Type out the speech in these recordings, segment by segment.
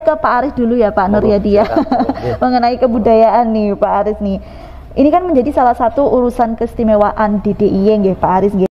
Ke Pak Aris dulu ya Pak Nuryadi ya. Mengenai kebudayaan nih Pak Aris nih. Ini kan menjadi salah satu urusan keistimewaan di DIY nggih Pak Aris nggih.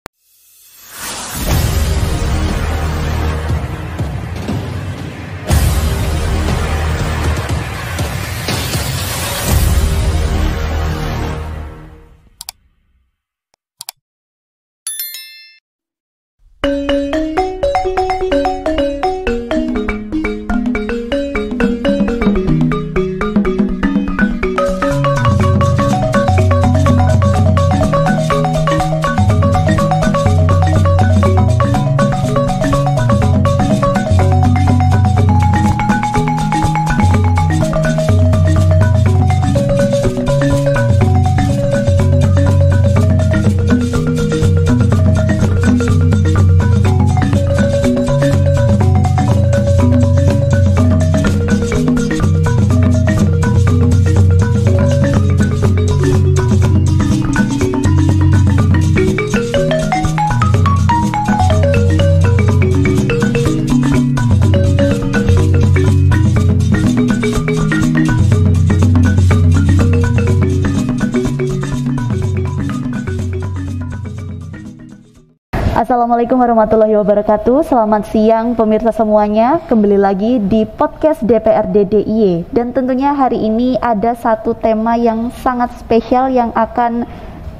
Assalamualaikum warahmatullahi wabarakatuh. Selamat siang pemirsa semuanya. Kembali lagi di podcast DPRD DIY. Dan tentunya hari ini ada satu tema yang sangat spesial yang akan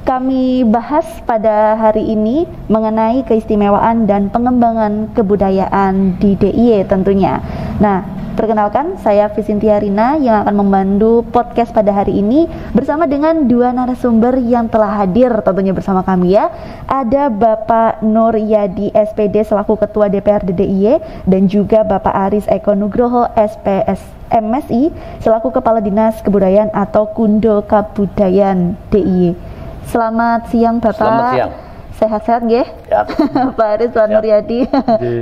kami bahas pada hari ini mengenai keistimewaan dan pengembangan kebudayaan di DIY tentunya. Nah, perkenalkan saya Visintia Rina yang akan membantu podcast pada hari ini bersama dengan dua narasumber yang telah hadir tentunya bersama kami ya. Ada Bapak Nuryadi SPD selaku Ketua DPRD DIY dan juga Bapak Aris Eko Nugroho SPS MSI selaku Kepala Dinas Kebudayaan atau Kundo Kabudayaan DIY. Selamat siang Bapak. Selamat siang. Sehat-sehat nggih? Ya. Pak Aris, Pak Nuryadi.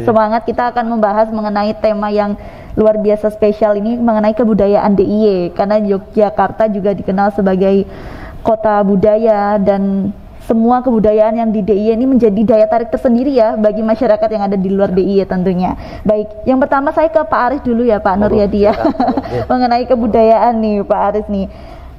Semangat, kita akan membahas mengenai tema yang luar biasa spesial ini mengenai kebudayaan DIY, karena Yogyakarta juga dikenal sebagai kota budaya dan semua kebudayaan yang di DIY ini menjadi daya tarik tersendiri ya bagi masyarakat yang ada di luar DIY tentunya. Baik, yang pertama saya ke Pak Aris dulu ya Pak Nuryadi ya. Mengenai kebudayaan nih Pak Aris nih.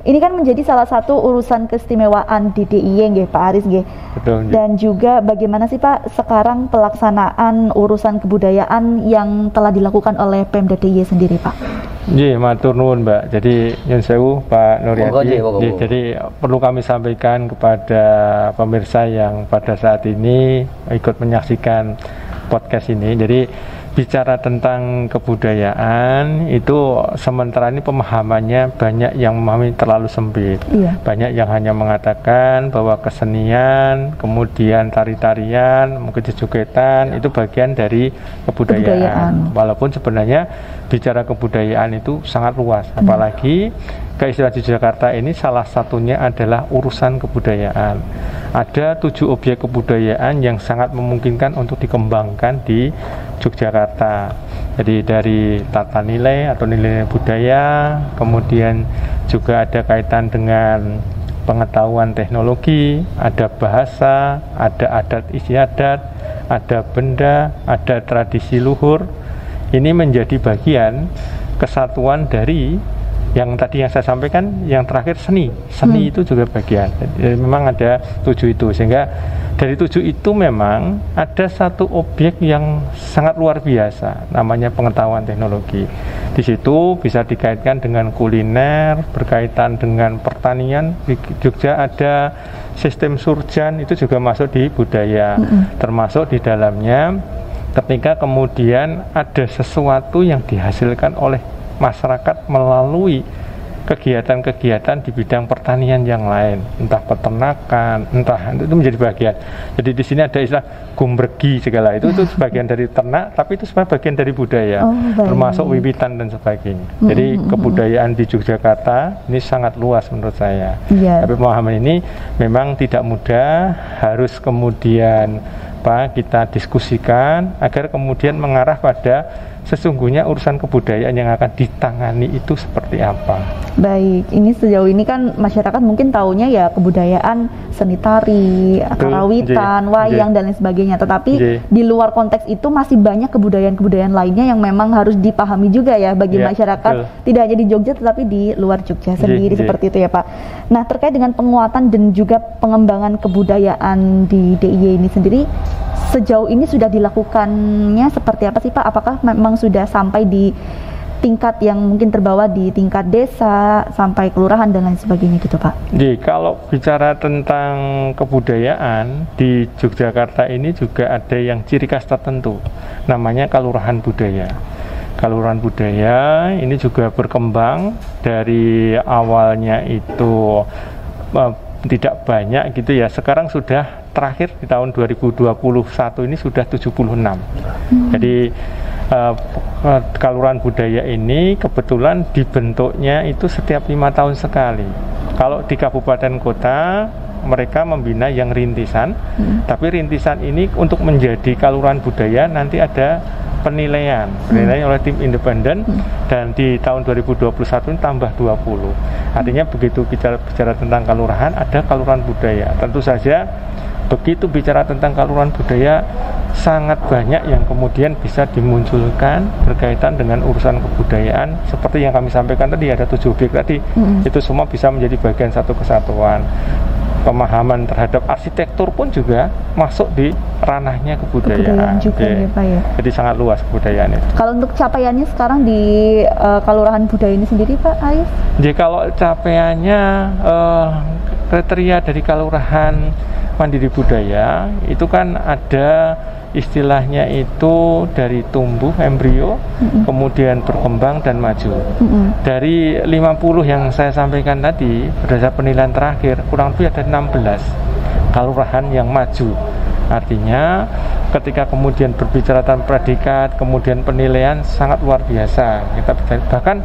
Ini kan menjadi salah satu urusan keistimewaan di DIY nggih Pak Aris nggih. Betul. Dan juga bagaimana sih Pak sekarang pelaksanaan urusan kebudayaan yang telah dilakukan oleh Pemda DIY sendiri Pak? Nggih, matur nuwun Mbak. Jadi nyun sewu Pak Nuryadi. Jadi perlu kami sampaikan kepada pemirsa yang pada saat ini ikut menyaksikan podcast ini. Jadi bicara tentang kebudayaan itu sementara ini pemahamannya banyak yang memahami terlalu sempit. Iya. Banyak yang hanya mengatakan bahwa kesenian, kemudian tari-tarian, mungkin jogetan itu bagian dari kebudayaan. Walaupun sebenarnya bicara kebudayaan itu sangat luas. Apalagi keistimewaan Yogyakarta ini salah satunya adalah urusan kebudayaan. Ada 7 objek kebudayaan yang sangat memungkinkan untuk dikembangkan di Yogyakarta. Jadi dari tata nilai atau nilai budaya, kemudian juga ada kaitan dengan pengetahuan teknologi, ada bahasa, ada adat istiadat, ada benda, ada tradisi luhur. Ini menjadi bagian kesatuan dari yang tadi yang saya sampaikan, yang terakhir seni itu juga bagian. Jadi memang ada 7 itu, sehingga dari 7 itu memang ada satu objek yang sangat luar biasa, namanya pengetahuan teknologi. Di situ bisa dikaitkan dengan kuliner, berkaitan dengan pertanian. Di Jogja ada sistem surjan, itu juga masuk di budaya, termasuk di dalamnya ketika kemudian ada sesuatu yang dihasilkan oleh masyarakat melalui kegiatan-kegiatan di bidang pertanian yang lain, entah peternakan, entah itu menjadi bagian. Jadi di sini ada istilah gumbregi segala itu sebagian dari ternak, tapi itu sebenarnya bagian dari budaya, termasuk wiwitan dan sebagainya. Jadi kebudayaan di Yogyakarta ini sangat luas menurut saya. Tapi pemahaman ini memang tidak mudah, harus kemudian kita diskusikan agar kemudian mengarah pada sesungguhnya urusan kebudayaan yang akan ditangani itu seperti apa. Baik, ini sejauh ini kan masyarakat mungkin taunya ya kebudayaan seni tari, karawitan, wayang dan lain sebagainya. Tetapi di luar konteks itu masih banyak kebudayaan-kebudayaan lainnya yang memang harus dipahami juga ya bagi masyarakat. Tidak hanya di Jogja tetapi di luar Jogja sendiri seperti itu ya Pak. Nah, terkait dengan penguatan dan juga pengembangan kebudayaan di DIY ini sendiri, sejauh ini sudah dilakukannya seperti apa sih Pak? Apakah memang sudah sampai di tingkat yang mungkin terbawa di tingkat desa sampai kelurahan dan lain sebagainya gitu Pak? Jadi kalau bicara tentang kebudayaan di Yogyakarta ini juga ada yang ciri khas tertentu, namanya Kelurahan Budaya. Kelurahan Budaya ini juga berkembang dari awalnya itu tidak banyak gitu ya, sekarang sudah terakhir di tahun 2021 ini sudah 76. Jadi Kelurahan Budaya ini kebetulan dibentuknya itu setiap 5 tahun sekali. Kalau di kabupaten kota mereka membina yang rintisan, tapi rintisan ini untuk menjadi Kelurahan Budaya nanti ada penilaian oleh tim independen, dan di tahun 2021 ini tambah 20. Artinya begitu bicara tentang kelurahan, ada Kelurahan Budaya. Tentu saja begitu bicara tentang Kelurahan Budaya, sangat banyak yang kemudian bisa dimunculkan berkaitan dengan urusan kebudayaan. Seperti yang kami sampaikan tadi, ada 7 objek tadi, itu semua bisa menjadi bagian satu kesatuan. Pemahaman terhadap arsitektur pun juga masuk di ranahnya kebudayaan juga ya Pak ya. Jadi sangat luas kebudayaannya. Kalau untuk capaiannya sekarang di Kelurahan Budaya ini sendiri Pak Ais? Jadi kalau capaiannya kriteria dari Kelurahan Mandiri Budaya itu kan ada istilahnya itu dari tumbuh embrio, kemudian berkembang dan maju. Dari 50 yang saya sampaikan tadi, berdasarkan penilaian terakhir kurang lebih ada 16 kelurahan yang maju. Artinya ketika kemudian berbicara tentang predikat, kemudian penilaian sangat luar biasa. Kita bahkan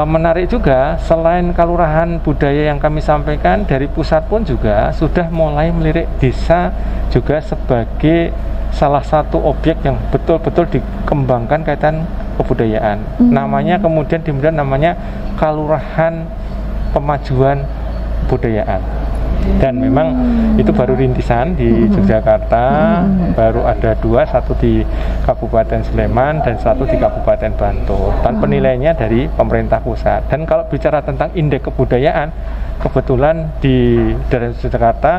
menarik juga, selain Kelurahan Budaya yang kami sampaikan, dari pusat pun juga sudah mulai melirik desa juga sebagai salah satu objek yang betul-betul dikembangkan kaitan kebudayaan. Namanya kemudian namanya Kelurahan Pemajuan Kebudayaan. Dan memang itu baru rintisan di Yogyakarta, baru ada 2, satu di Kabupaten Sleman dan satu di Kabupaten Bantul. Dan penilaiannya dari pemerintah pusat. Dan kalau bicara tentang indeks kebudayaan, kebetulan di daerah Yogyakarta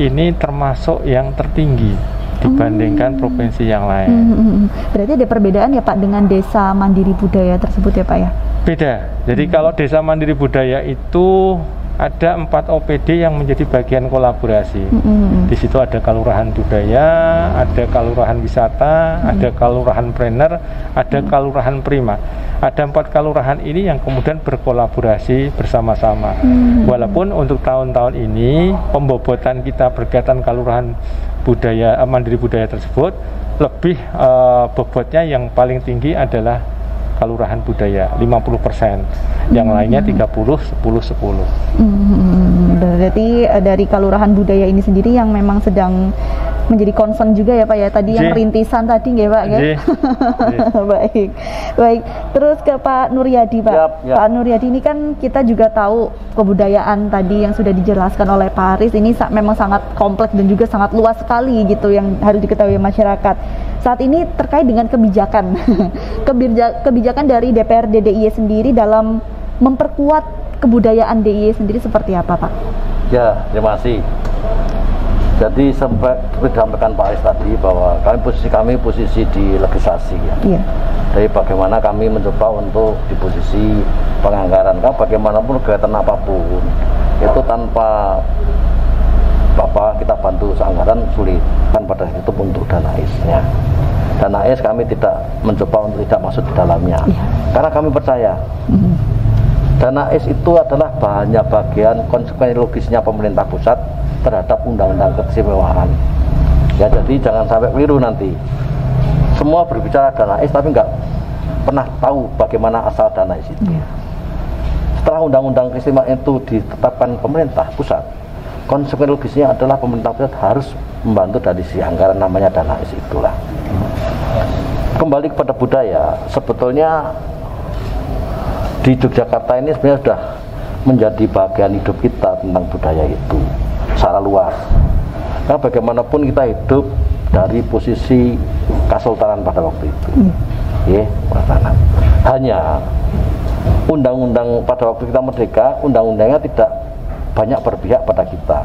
ini termasuk yang tertinggi dibandingkan provinsi yang lain. Berarti ada perbedaan ya Pak dengan Desa Mandiri Budaya tersebut ya Pak ya? Beda. Jadi kalau Desa Mandiri Budaya itu ada 4 OPD yang menjadi bagian kolaborasi. Di situ ada Kelurahan Budaya, ada Kelurahan Wisata, ada Kelurahan Planner, ada Kelurahan Prima. Ada 4 kelurahan ini yang kemudian berkolaborasi bersama-sama. Walaupun untuk tahun-tahun ini pembobotan kita berkaitan Kelurahan Budaya Mandiri Budaya tersebut lebih bobotnya yang paling tinggi adalah Kelurahan Budaya 50%, yang lainnya 30, 10, 10. Berarti dari Kelurahan Budaya ini sendiri yang memang sedang menjadi concern juga ya Pak ya, tadi yang rintisan tadi ya Pak ya. Baik. Terus ke Pak Nuryadi Pak. Pak Nuryadi ini kan kita juga tahu kebudayaan tadi yang sudah dijelaskan oleh Pak Aris ini memang sangat kompleks dan juga sangat luas sekali gitu yang harus diketahui masyarakat. Saat ini terkait dengan kebijakan kebijakan dari DPRD DIY sendiri dalam memperkuat kebudayaan DIY sendiri seperti apa Pak? Ya, terima kasih. Jadi sempat disampaikan Pak Aris tadi bahwa kami posisi di legislasi ya. Jadi bagaimana kami mencoba untuk di posisi penganggaran, kan bagaimanapun kegiatan apapun itu tanpa kita bantu seanggaran sulit, kan pada itu untuk dana AIS-nya. Dana AIS kami tidak mencoba untuk tidak masuk di dalamnya, karena kami percaya dana AIS itu adalah banyak bagian konsekuensi logisnya pemerintah pusat terhadap undang-undang keistimewaan. Ya, jadi jangan sampai keliru nanti. Semua berbicara dana AIS tapi nggak pernah tahu bagaimana asal dana AIS itu. Setelah undang-undang keistimewaan itu ditetapkan pemerintah pusat, konsekuensi logisnya adalah pemerintah pusat harus membantu dari sisi anggaran, namanya dana AIS itulah. kembali kepada budaya, sebetulnya di Yogyakarta ini sebenarnya sudah menjadi bagian hidup kita tentang budaya itu secara luas. Karena bagaimanapun kita hidup dari posisi kesultanan pada waktu itu. Hanya undang-undang pada waktu kita merdeka, undang-undangnya tidak banyak berpihak pada kita.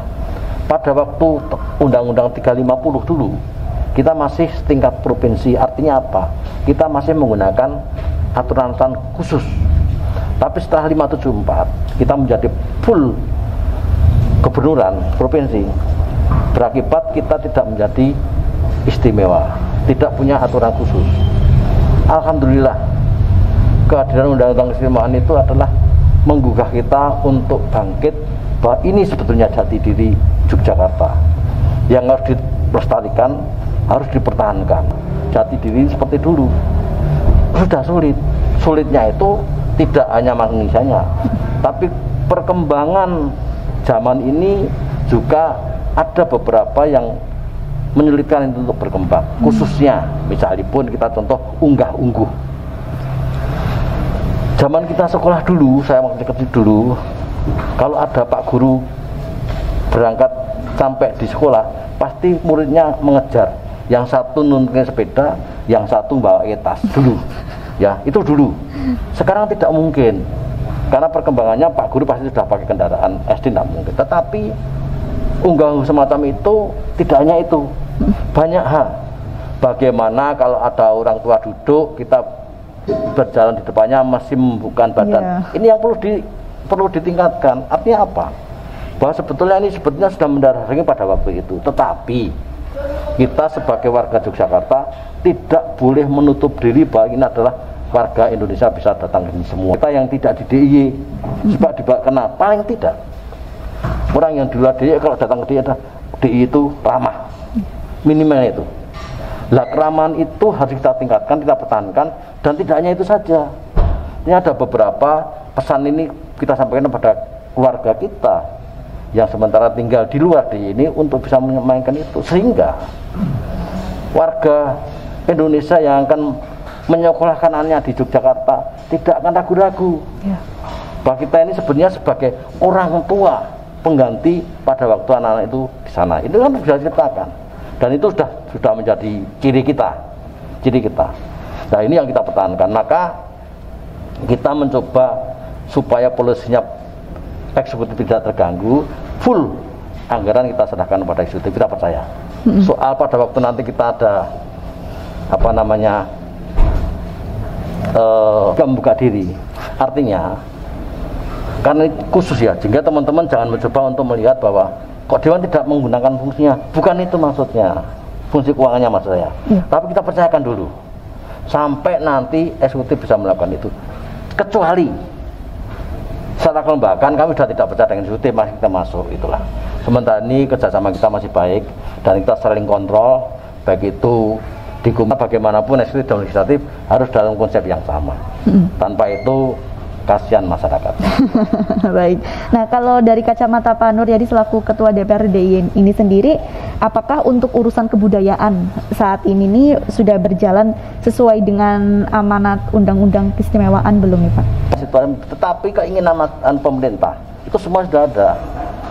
Pada waktu undang-undang 350 dulu, kita masih setingkat provinsi. Artinya apa? Kita masih menggunakan aturan-aturan khusus. Tapi setelah 574 kita menjadi full gubernuran provinsi, berakibat kita tidak menjadi istimewa, tidak punya aturan khusus. Alhamdulillah, kehadiran undang-undang keistimewaan itu adalah menggugah kita untuk bangkit bahwa ini sebetulnya jati diri Yogyakarta yang harus dilestarikan, harus dipertahankan. Jati diri seperti dulu sudah sulit. Sulitnya itu tidak hanya manusianya, tapi perkembangan zaman ini juga ada beberapa yang menyulitkan itu untuk berkembang. Khususnya misalnya pun kita contoh unggah-ungguh. Zaman kita sekolah dulu, saya waktu kecil dulu, kalau ada Pak Guru berangkat sampai di sekolah, pasti muridnya mengejar. Yang satu nuntutin sepeda, yang satu bawa tas dulu. Ya, itu dulu. Sekarang tidak mungkin. Karena perkembangannya Pak Guru pasti sudah pakai kendaraan, SD tidak mungkin. Tetapi unggah semacam itu tidak hanya itu. Banyak hal. Bagaimana kalau ada orang tua duduk, kita berjalan di depannya masih membuka badan. Ini yang perlu ditingkatkan. Artinya apa? Bahwa sebetulnya ini sudah mendarah daging pada waktu itu. Tetapi kita sebagai warga Yogyakarta tidak boleh menutup diri bahwa ini adalah warga Indonesia bisa datang ini semua. Kita yang tidak di DIY, sebab dibawa paling tidak. Orang yang di luar DIY kalau datang ke DIY itu ramah, minimal itu. Lah keramahan itu harus kita tingkatkan, kita pertahankan, dan tidak hanya itu saja. Ini ada beberapa pesan ini kita sampaikan kepada keluarga kita yang sementara tinggal di luar DIY ini untuk bisa memainkan itu, sehingga warga Indonesia yang akan menyekolahkan anaknya di Yogyakarta tidak akan ragu-ragu bahwa kita ini sebenarnya sebagai orang tua pengganti pada waktu anak-anak itu di sana. Itu kan bisa diciptakan, dan itu sudah menjadi ciri kita. Nah, ini yang kita pertahankan. Maka kita mencoba supaya polisinya eksekutif tidak terganggu, full anggaran kita serahkan kepada eksekutif. Kita percaya. Soal pada waktu nanti kita ada membuka diri, artinya karena khusus ya, sehingga teman-teman jangan mencoba untuk melihat bahwa kok Dewan tidak menggunakan fungsinya. Bukan itu maksudnya, fungsi keuangannya maksud saya. Tapi kita percayakan dulu sampai nanti eksekutif bisa melakukan itu. Kecuali secara kelembagaan kami sudah tidak percaya dengan eksekutif, masih kita masuk, itulah. Sementara ini kerjasama kita masih baik dan kita saling kontrol, baik itu di bagaimanapun eksekutif dan legislatif harus dalam konsep yang sama. Tanpa itu kasihan masyarakat. Baik. Nah, kalau dari kacamata Pak Nuryadi selaku Ketua DPRD DIY ini sendiri, apakah untuk urusan kebudayaan saat ini nih sudah berjalan sesuai dengan amanat Undang-Undang Keistimewaan belum nih Pak? Tetapi keinginan pemerintah itu semua sudah ada.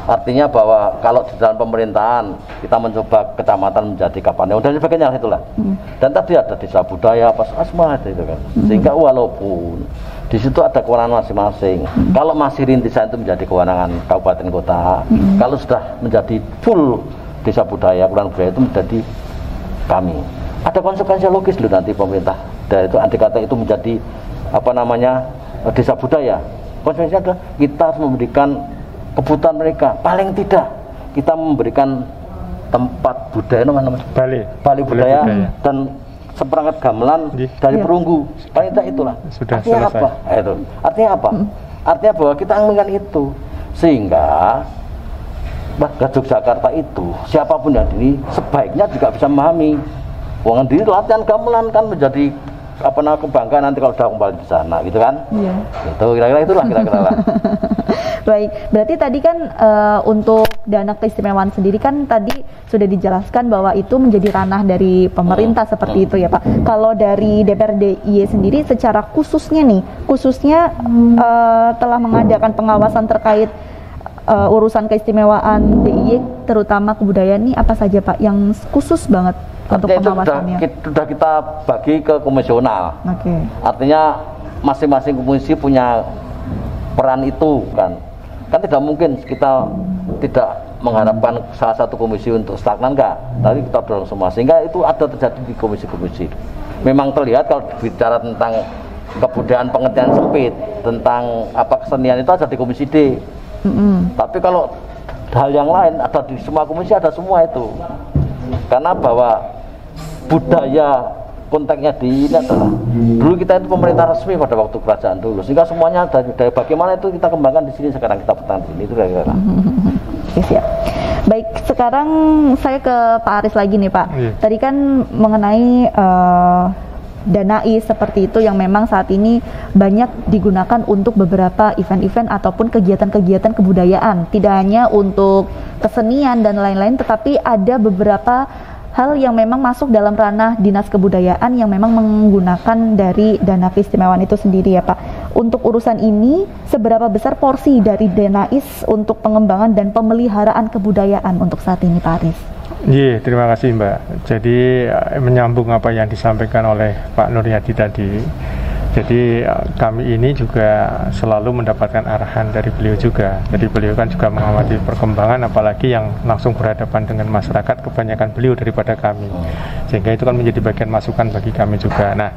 Artinya bahwa kalau di dalam pemerintahan kita mencoba kecamatan menjadi kapanewon dan sebagainya itulah. Dan tadi ada desa budaya apa semua itu kan. Sehingga walaupun di situ ada kewenangan masing-masing. Kalau masih rintisan itu menjadi kewenangan kabupaten kota. Kalau sudah menjadi full desa budaya, kewenangan budaya itu menjadi kami. Ada konsekuensi logis loh nanti pemerintah. Dan itu andai kata itu menjadi desa budaya. Konsekuensinya adalah kita harus memberikan kebutuhan mereka, paling tidak kita memberikan tempat budaya Bali budaya dan seperangkat gamelan dari perunggu, paling tidak itulah. Sudah artinya selesai. apa? Artinya apa? Artinya bahwa kita menginginkan itu, sehingga warga Yogyakarta itu siapapun yang diri sebaiknya juga bisa memahami. Wong diri latihan gamelan kan menjadi kebanggaan nanti kalau sudah kembali di sana, gitu kan? Itu kira-kira itulah. Baik, berarti tadi kan untuk dana keistimewaan sendiri kan tadi sudah dijelaskan bahwa itu menjadi ranah dari pemerintah seperti itu ya Pak. Kalau dari DPRD DIY sendiri secara khususnya telah mengadakan pengawasan terkait urusan keistimewaan DIY terutama kebudayaan ini apa saja Pak yang khusus banget untuk pengawasannya? Sudah kita bagi ke komisional. Artinya masing-masing komisi punya peran itu kan tidak mungkin kita tidak mengharapkan salah satu komisi untuk stagnan, enggak, tapi kita dorong semua sehingga itu ada terjadi di komisi-komisi. Memang terlihat kalau bicara tentang kebudayaan pengertian sempit tentang apa kesenian itu ada di komisi D. Tapi kalau hal yang lain ada di semua komisi, ada semua itu, karena bahwa budaya konteksnya di ini adalah dulu kita itu pemerintah resmi pada waktu kerajaan dulu, sehingga semuanya dari bagaimana itu kita kembangkan di sini, sekarang kita petang di sini, itu kira-kira. Siap. Baik, sekarang saya ke Pak Aris lagi nih Pak. Tadi kan mengenai Danai seperti itu yang memang saat ini banyak digunakan untuk beberapa event-event ataupun kegiatan-kegiatan kebudayaan, tidak hanya untuk kesenian dan lain-lain, tetapi ada beberapa hal yang memang masuk dalam ranah dinas kebudayaan yang memang menggunakan dari dana keistimewaan itu sendiri ya Pak. Untuk urusan ini, seberapa besar porsi dari Danais untuk pengembangan dan pemeliharaan kebudayaan untuk saat ini Pak Aris? Iya, terima kasih Mbak. Jadi menyambung apa yang disampaikan oleh Pak Nuryadi tadi. Jadi kami ini juga selalu mendapatkan arahan dari beliau juga. Jadi beliau kan juga mengamati perkembangan, apalagi yang langsung berhadapan dengan masyarakat, kebanyakan beliau daripada kami. Sehingga itu kan menjadi bagian masukan bagi kami juga. Nah,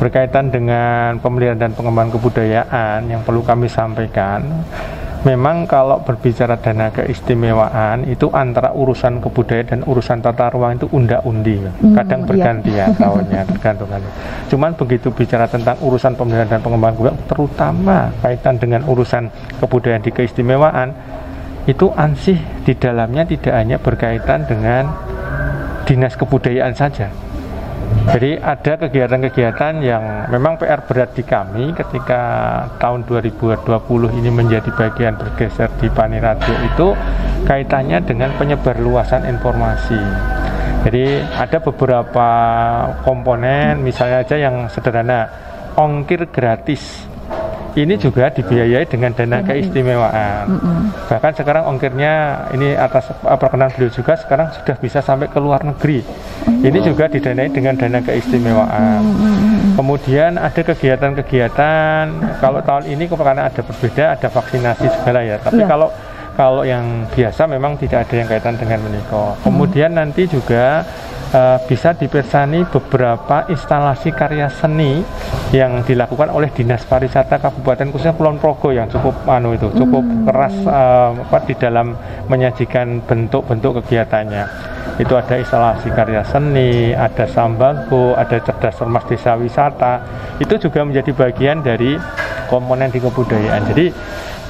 berkaitan dengan pemeliharaan dan pengembangan kebudayaan yang perlu kami sampaikan, memang kalau berbicara dana keistimewaan itu antara urusan kebudayaan dan urusan tata ruang itu unda-undi, kadang bergantian tahunnya, tergantung. Cuman begitu bicara tentang urusan pemeliharaan dan pengembangan kebudayaan, terutama kaitan dengan urusan kebudayaan di keistimewaan, itu ansih di dalamnya tidak hanya berkaitan dengan dinas kebudayaan saja. Jadi ada kegiatan-kegiatan yang memang PR berat di kami ketika tahun 2020 ini menjadi bagian bergeser di Paniradio itu kaitannya dengan penyebarluasan informasi. Jadi ada beberapa komponen, misalnya aja yang sederhana, ongkir gratis. Ini juga dibiayai dengan dana keistimewaan. Bahkan sekarang ongkirnya ini atas perkenan beliau juga sekarang sudah bisa sampai ke luar negeri. Ini juga didanai dengan dana keistimewaan. Kemudian ada kegiatan-kegiatan, kalau tahun ini karena ada berbeda, ada vaksinasi segala ya. Tapi kalau yang biasa memang tidak ada yang kaitan dengan menikah. Kemudian nanti juga bisa dipersani beberapa instalasi karya seni yang dilakukan oleh Dinas Pariwisata Kabupaten khususnya Kulon Progo yang cukup cukup keras di dalam menyajikan bentuk-bentuk kegiatannya. Itu ada instalasi karya seni, ada sambanggo, ada cerdas cermas desa wisata. Itu juga menjadi bagian dari komponen di kebudayaan. Jadi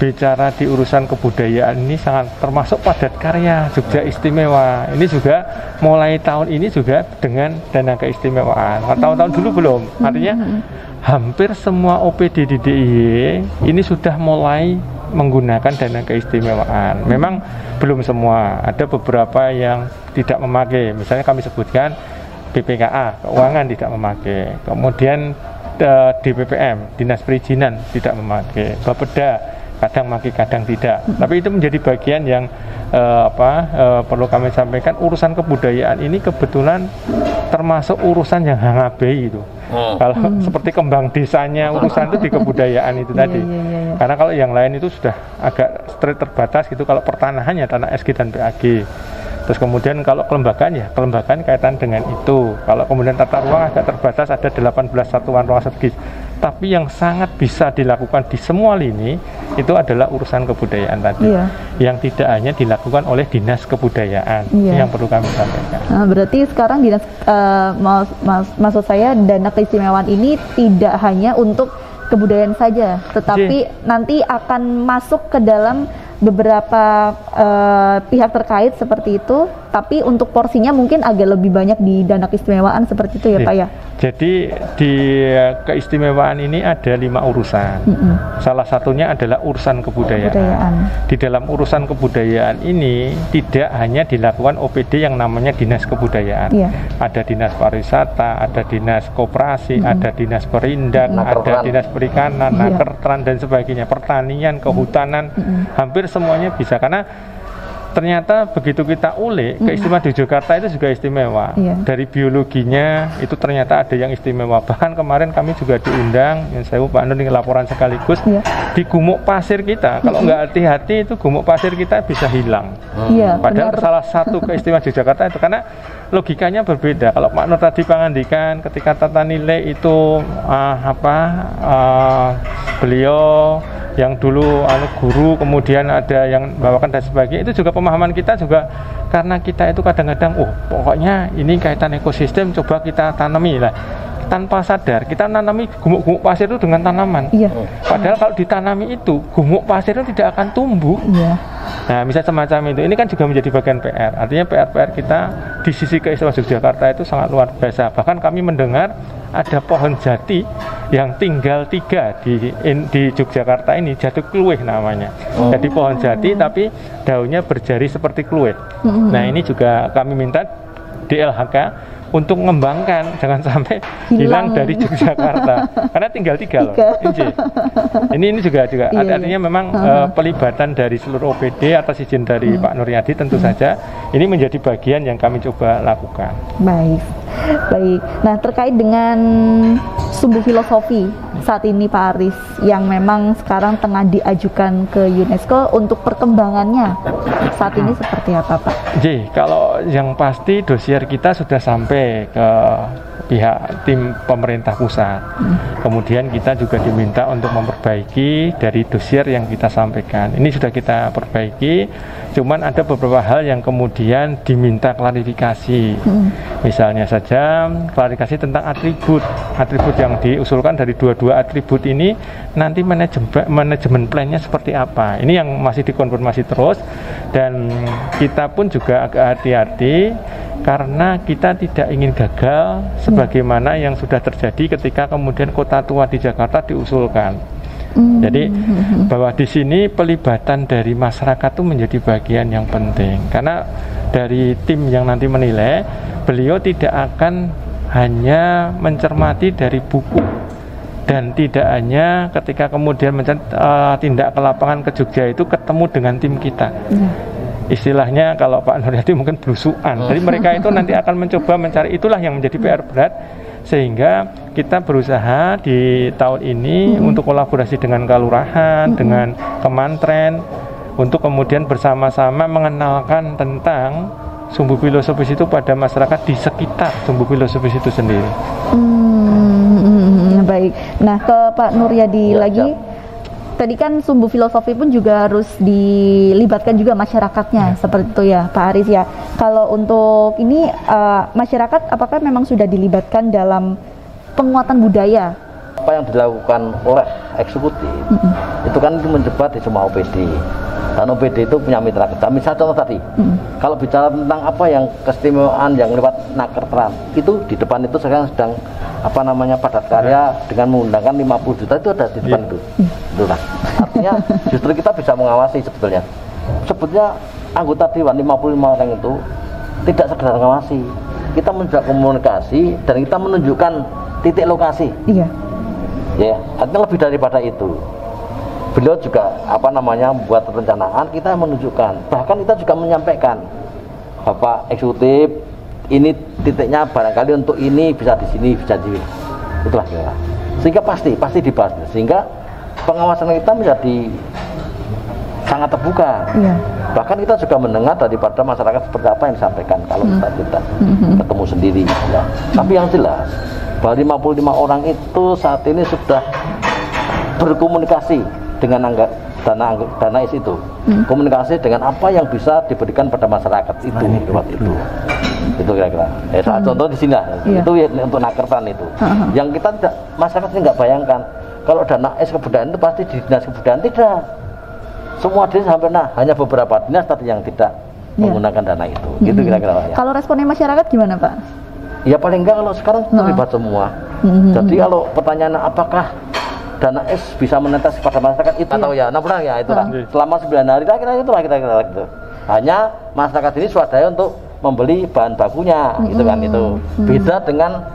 bicara di urusan kebudayaan ini sangat termasuk padat karya Jogja Istimewa. Ini juga mulai tahun ini juga dengan dana keistimewaan. Tahun-tahun dulu belum. Artinya hampir semua OPD di DIY ini sudah mulai menggunakan dana keistimewaan. Memang belum semua. Ada beberapa yang tidak memakai. Misalnya kami sebutkan BPKA, keuangan tidak memakai. Kemudian DPPM, Dinas Perizinan tidak memakai. Bapeda kadang maki kadang tidak, tapi itu menjadi bagian yang perlu kami sampaikan. Urusan kebudayaan ini kebetulan termasuk urusan yang hangabe itu. Kalau seperti kembang desanya urusan itu di kebudayaan itu tadi. Karena kalau yang lain itu sudah agak strict terbatas gitu. Kalau pertanahannya tanah SG dan PAG. Terus kemudian kalau kelembagaan kaitan dengan itu. Kalau kemudian tata ruang agak terbatas, ada 18 satuan ruang strategis. Tapi yang sangat bisa dilakukan di semua lini itu adalah urusan kebudayaan tadi, yang tidak hanya dilakukan oleh dinas kebudayaan. Yang perlu kami sampaikan. Nah, berarti sekarang dinas maksud saya dana keistimewaan ini tidak hanya untuk kebudayaan saja, tetapi nanti akan masuk ke dalam beberapa pihak terkait seperti itu tapi untuk porsinya mungkin agak lebih banyak di dana keistimewaan seperti itu ya Pak ya. Jadi di keistimewaan ini ada 5 urusan. Salah satunya adalah urusan kebudayaan. Di dalam urusan kebudayaan ini tidak hanya dilakukan OPD yang namanya dinas kebudayaan. Ada dinas pariwisata, ada dinas koperasi, ada dinas perindak, ada dinas perikanan, nakertran dan sebagainya, pertanian, kehutanan, hampir semuanya bisa, karena ternyata begitu kita ulik, keistimewaan Yogyakarta itu juga istimewa. Dari biologinya itu ternyata ada yang istimewa. Bahkan kemarin kami juga diundang, yang saya Pak Nur dengan laporan sekaligus, di gumuk pasir kita. Kalau nggak hati-hati itu gumuk pasir kita bisa hilang. Padahal salah satu keistimewaan Yogyakarta itu, karena logikanya berbeda. Kalau Pak Nur tadi pangandikan ketika tata nilai itu beliau yang dulu guru, kemudian ada yang bawakan dan sebagainya, itu juga pemahaman kita juga, karena kita itu kadang-kadang pokoknya ini kaitan ekosistem, coba kita tanami lah, tanpa sadar kita nanami gumuk-gumuk pasir itu dengan tanaman. Padahal kalau ditanami itu gumuk pasir itu tidak akan tumbuh. Nah, misalnya semacam itu, ini kan juga menjadi bagian PR. Artinya PR kita di sisi keistimewaan Yogyakarta itu sangat luar biasa. Bahkan kami mendengar ada pohon jati yang tinggal 3 di Yogyakarta ini, jati kluwih namanya. Jadi pohon jati tapi daunnya berjari seperti kluwih. Nah, ini juga kami minta di LHK untuk mengembangkan, jangan sampai hilang dari Yogyakarta, karena tinggal 3 loh. Ini juga artinya memang pelibatan dari seluruh OPD atas izin dari Pak Nuryadi tentu saja ini menjadi bagian yang kami coba lakukan. Baik. Nah, terkait dengan sumbu filosofi saat ini Pak Aris yang memang sekarang tengah diajukan ke UNESCO untuk perkembangannya saat ini seperti apa Pak? Kalau yang pasti dosier kita sudah sampai ke pihak tim pemerintah pusat. Kemudian kita juga diminta untuk memperbaiki dari dosier yang kita sampaikan. Ini sudah kita perbaiki, cuman ada beberapa hal yang kemudian diminta klarifikasi. Misalnya saja klarifikasi tentang atribut yang diusulkan dari dua atribut ini, nanti manajemen plannya seperti apa. Ini yang masih dikonfirmasi terus, dan kita pun juga agak hati-hati karena kita tidak ingin gagal sebagaimana yang sudah terjadi ketika kemudian kota tua di Jakarta diusulkan. Jadi bahwa di sini pelibatan dari masyarakat itu menjadi bagian yang penting, karena dari tim yang nanti menilai, beliau tidak akan hanya mencermati dari buku, dan tidak hanya ketika kemudian tindak ke lapangan ke Jogja itu ketemu dengan tim kita. Istilahnya kalau Pak Nuryadi mungkin belusuan. Jadi mereka itu nanti akan mencoba mencari, itulah yang menjadi PR berat, sehingga kita berusaha di tahun ini untuk kolaborasi dengan kelurahan, dengan Kemantren, untuk kemudian bersama-sama mengenalkan tentang sumbu filosofis itu pada masyarakat di sekitar sumbu filosofis itu sendiri. Baik. Nah, ke Pak Nuryadi lagi. Tadi kan sumbu filosofi pun juga harus dilibatkan juga masyarakatnya, seperti itu ya Pak Aris ya. Kalau untuk ini masyarakat apakah memang sudah dilibatkan dalam penguatan budaya? Apa yang dilakukan oleh eksekutif itu kan menyebar di semua OPD, dan OPD itu punya mitra kita. Misalnya contoh tadi, kalau bicara tentang apa yang keistimewaan yang lewat nakertran, itu di depan itu sekarang sedang padat karya dengan mengundangkan 50 juta, itu ada di depan itu. Itulah. Artinya justru kita bisa mengawasi sebetulnya. Sebetulnya anggota Dewan 55 orang itu tidak sekedar mengawasi, kita menjaga komunikasi dan kita menunjukkan titik lokasi. Ya, artinya lebih daripada itu. Beliau juga buat perencanaan, kita menunjukkan. Bahkan kita juga menyampaikan, Bapak Eksekutif, ini titiknya barangkali untuk ini bisa di sini, bisa di sini. Itulah kira. Sehingga pasti dibahas. Sehingga pengawasan kita menjadi sangat terbuka. Bahkan kita juga mendengar daripada masyarakat seperti apa yang disampaikan kalau kita tidak ketemu sendiri. Tapi yang jelas bahwa 55 orang itu saat ini sudah berkomunikasi dengan dana IS itu, komunikasi dengan apa yang bisa diberikan pada masyarakat itu lewat itu kira-kira. Contoh di sini itu untuk nakertan itu, yang kita tidak, masyarakat ini nggak bayangkan kalau dana IS kebudayaan itu pasti di dinas kebudayaan, tidak. Semua dinas hampir hanya beberapa dinas tadi yang tidak menggunakan dana itu. Gitu kira-kira Pak. Ya. Kalau responnya masyarakat gimana Pak? Ya paling enggak kalau sekarang terlibat semua. Jadi kalau pertanyaan apakah dana S bisa menetes pada masyarakat itu atau ya, nah benar ya itulah. Selama 9 hari kira-kira gitu. Hanya masyarakat ini swadaya untuk membeli bahan bakunya, gitu kan itu. Beda dengan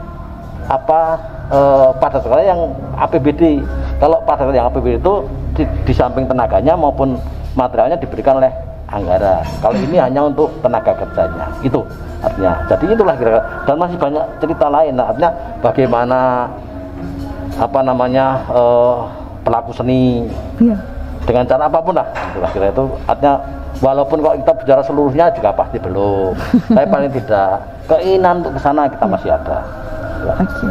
pada sekarang yang APBD. Kalau pada yang APBD itu di samping tenaganya maupun materialnya diberikan oleh anggaran. Kalau ini hanya untuk tenaga kerjanya, itu artinya. Jadi itulah kira-kira. Dan masih banyak cerita lain. Nah, artinya bagaimana pelaku seni dengan cara apapun lah. Itulah kira itu. Artinya walaupun kalau kita bicara seluruhnya juga pasti belum. Tapi paling tidak keinginan untuk kesana kita masih ada. Oke.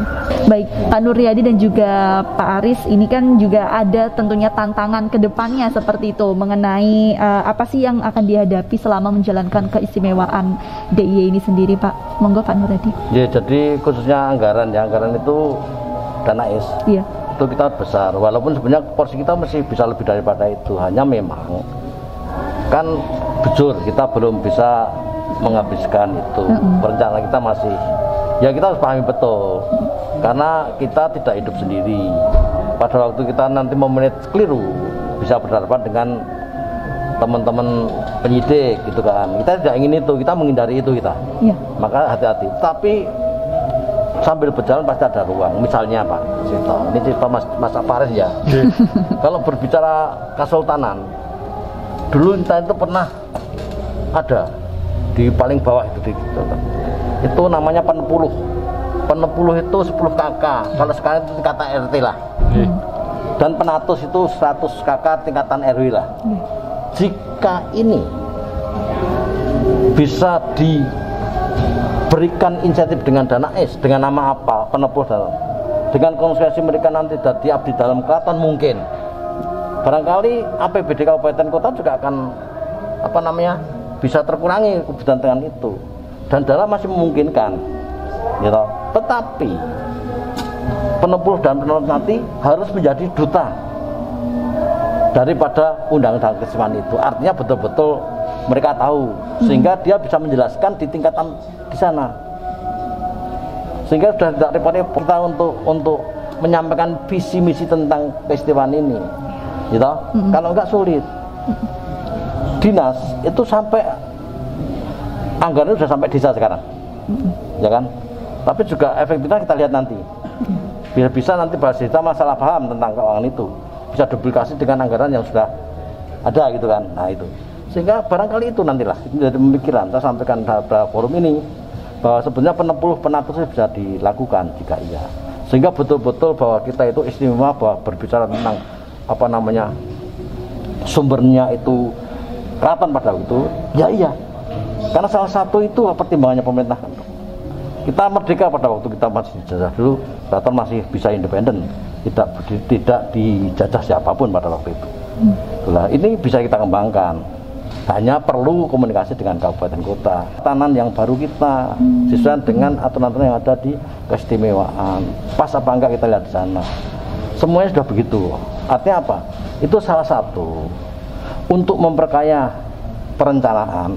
Baik, Pak Nuryadi dan juga Pak Aris, ini kan juga ada tentunya tantangan ke depannya seperti itu mengenai apa sih yang akan dihadapi selama menjalankan keistimewaan DIY ini sendiri, Pak. Monggo Pak Nuryadi. Ya, jadi khususnya anggaran itu dana S. Iya. Itu kita besar, walaupun sebenarnya porsi kita masih bisa lebih daripada itu. Hanya memang kan jujur kita belum bisa menghabiskan itu. Perencanaan kita masih, ya kita harus pahami betul, karena kita tidak hidup sendiri. Pada waktu kita nanti memanage keliru, bisa berhadapan dengan teman-teman penyidik gitu kan. Kita tidak ingin itu, kita menghindari itu kita. Iya. Maka hati-hati. Tapi sambil berjalan pasti ada ruang. Misalnya Pak Sito, ini cerita Mas Faris ya. Kalau berbicara kesultanan, dulu kita itu pernah ada di paling bawah itu namanya penepuluh itu 10 KK, kalau sekarang itu tingkatan RT lah. Dan penatus itu 100 KK tingkatan RW lah. Jika ini bisa diberikan insentif dengan dana S, dengan nama apa, penepuluh dalam, dengan konsekuensi mereka nanti jadi abdi dalam keraton, mungkin barangkali APBD kabupaten kota juga akan bisa terkurangi kebutuhan dengan itu, dan dalam masih memungkinkan gitu. Tetapi penepuluh dan penerus nanti harus menjadi duta daripada undang-undang keistimewaan itu. Artinya betul-betul mereka tahu, sehingga dia bisa menjelaskan di tingkatan di sana, sehingga sudah tidak repot-repot kita untuk menyampaikan visi misi tentang keistimewaan ini gitu. Kalau enggak sulit. Dinas itu sampai anggaran sudah sampai desa sekarang, ya kan? Tapi juga efektifnya kita lihat nanti. Biar bisa nanti bahas kita masalah paham tentang keuangan itu bisa duplikasi dengan anggaran yang sudah ada gitu kan. Nah itu, sehingga barangkali itu nantilah itu menjadi pemikiran. Saya sampaikan pada forum ini bahwa sebenarnya penepuluh penatus bisa dilakukan jika iya, sehingga betul-betul bahwa kita itu istimewa bahwa berbicara tentang sumbernya itu keraton pada waktu itu, ya iya, karena salah satu itu pertimbangannya pemerintah. Kita merdeka pada waktu kita masih dijajah dulu, keraton masih bisa independen, tidak dijajah siapapun pada waktu itu. Nah, ini bisa kita kembangkan, hanya perlu komunikasi dengan kabupaten kota. Tanan yang baru kita sesuai dengan aturan-aturan yang ada di keistimewaan. Pas apa enggak kita lihat di sana. Semuanya sudah begitu. Artinya apa? Itu salah satu untuk memperkaya perencanaan,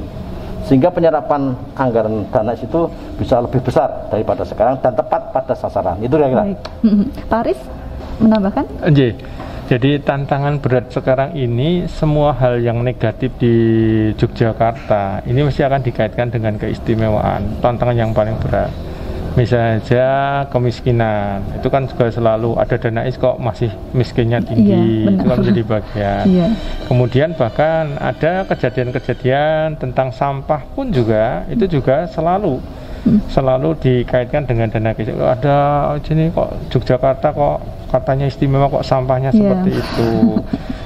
sehingga penyerapan anggaran dana itu bisa lebih besar daripada sekarang dan tepat pada sasaran. Itu kira-kira. Pak Aris menambahkan? Jadi tantangan berat sekarang ini, semua hal yang negatif di Yogyakarta ini mesti akan dikaitkan dengan keistimewaan. Tantangan yang paling berat, misalnya saja kemiskinan, itu kan juga selalu ada dana S kok masih miskinnya tinggi, itu kan menjadi bagian. Kemudian bahkan ada kejadian-kejadian tentang sampah pun juga, itu juga selalu dikaitkan dengan dana S. Ada sini kok Yogyakarta kok katanya istimewa kok sampahnya seperti itu.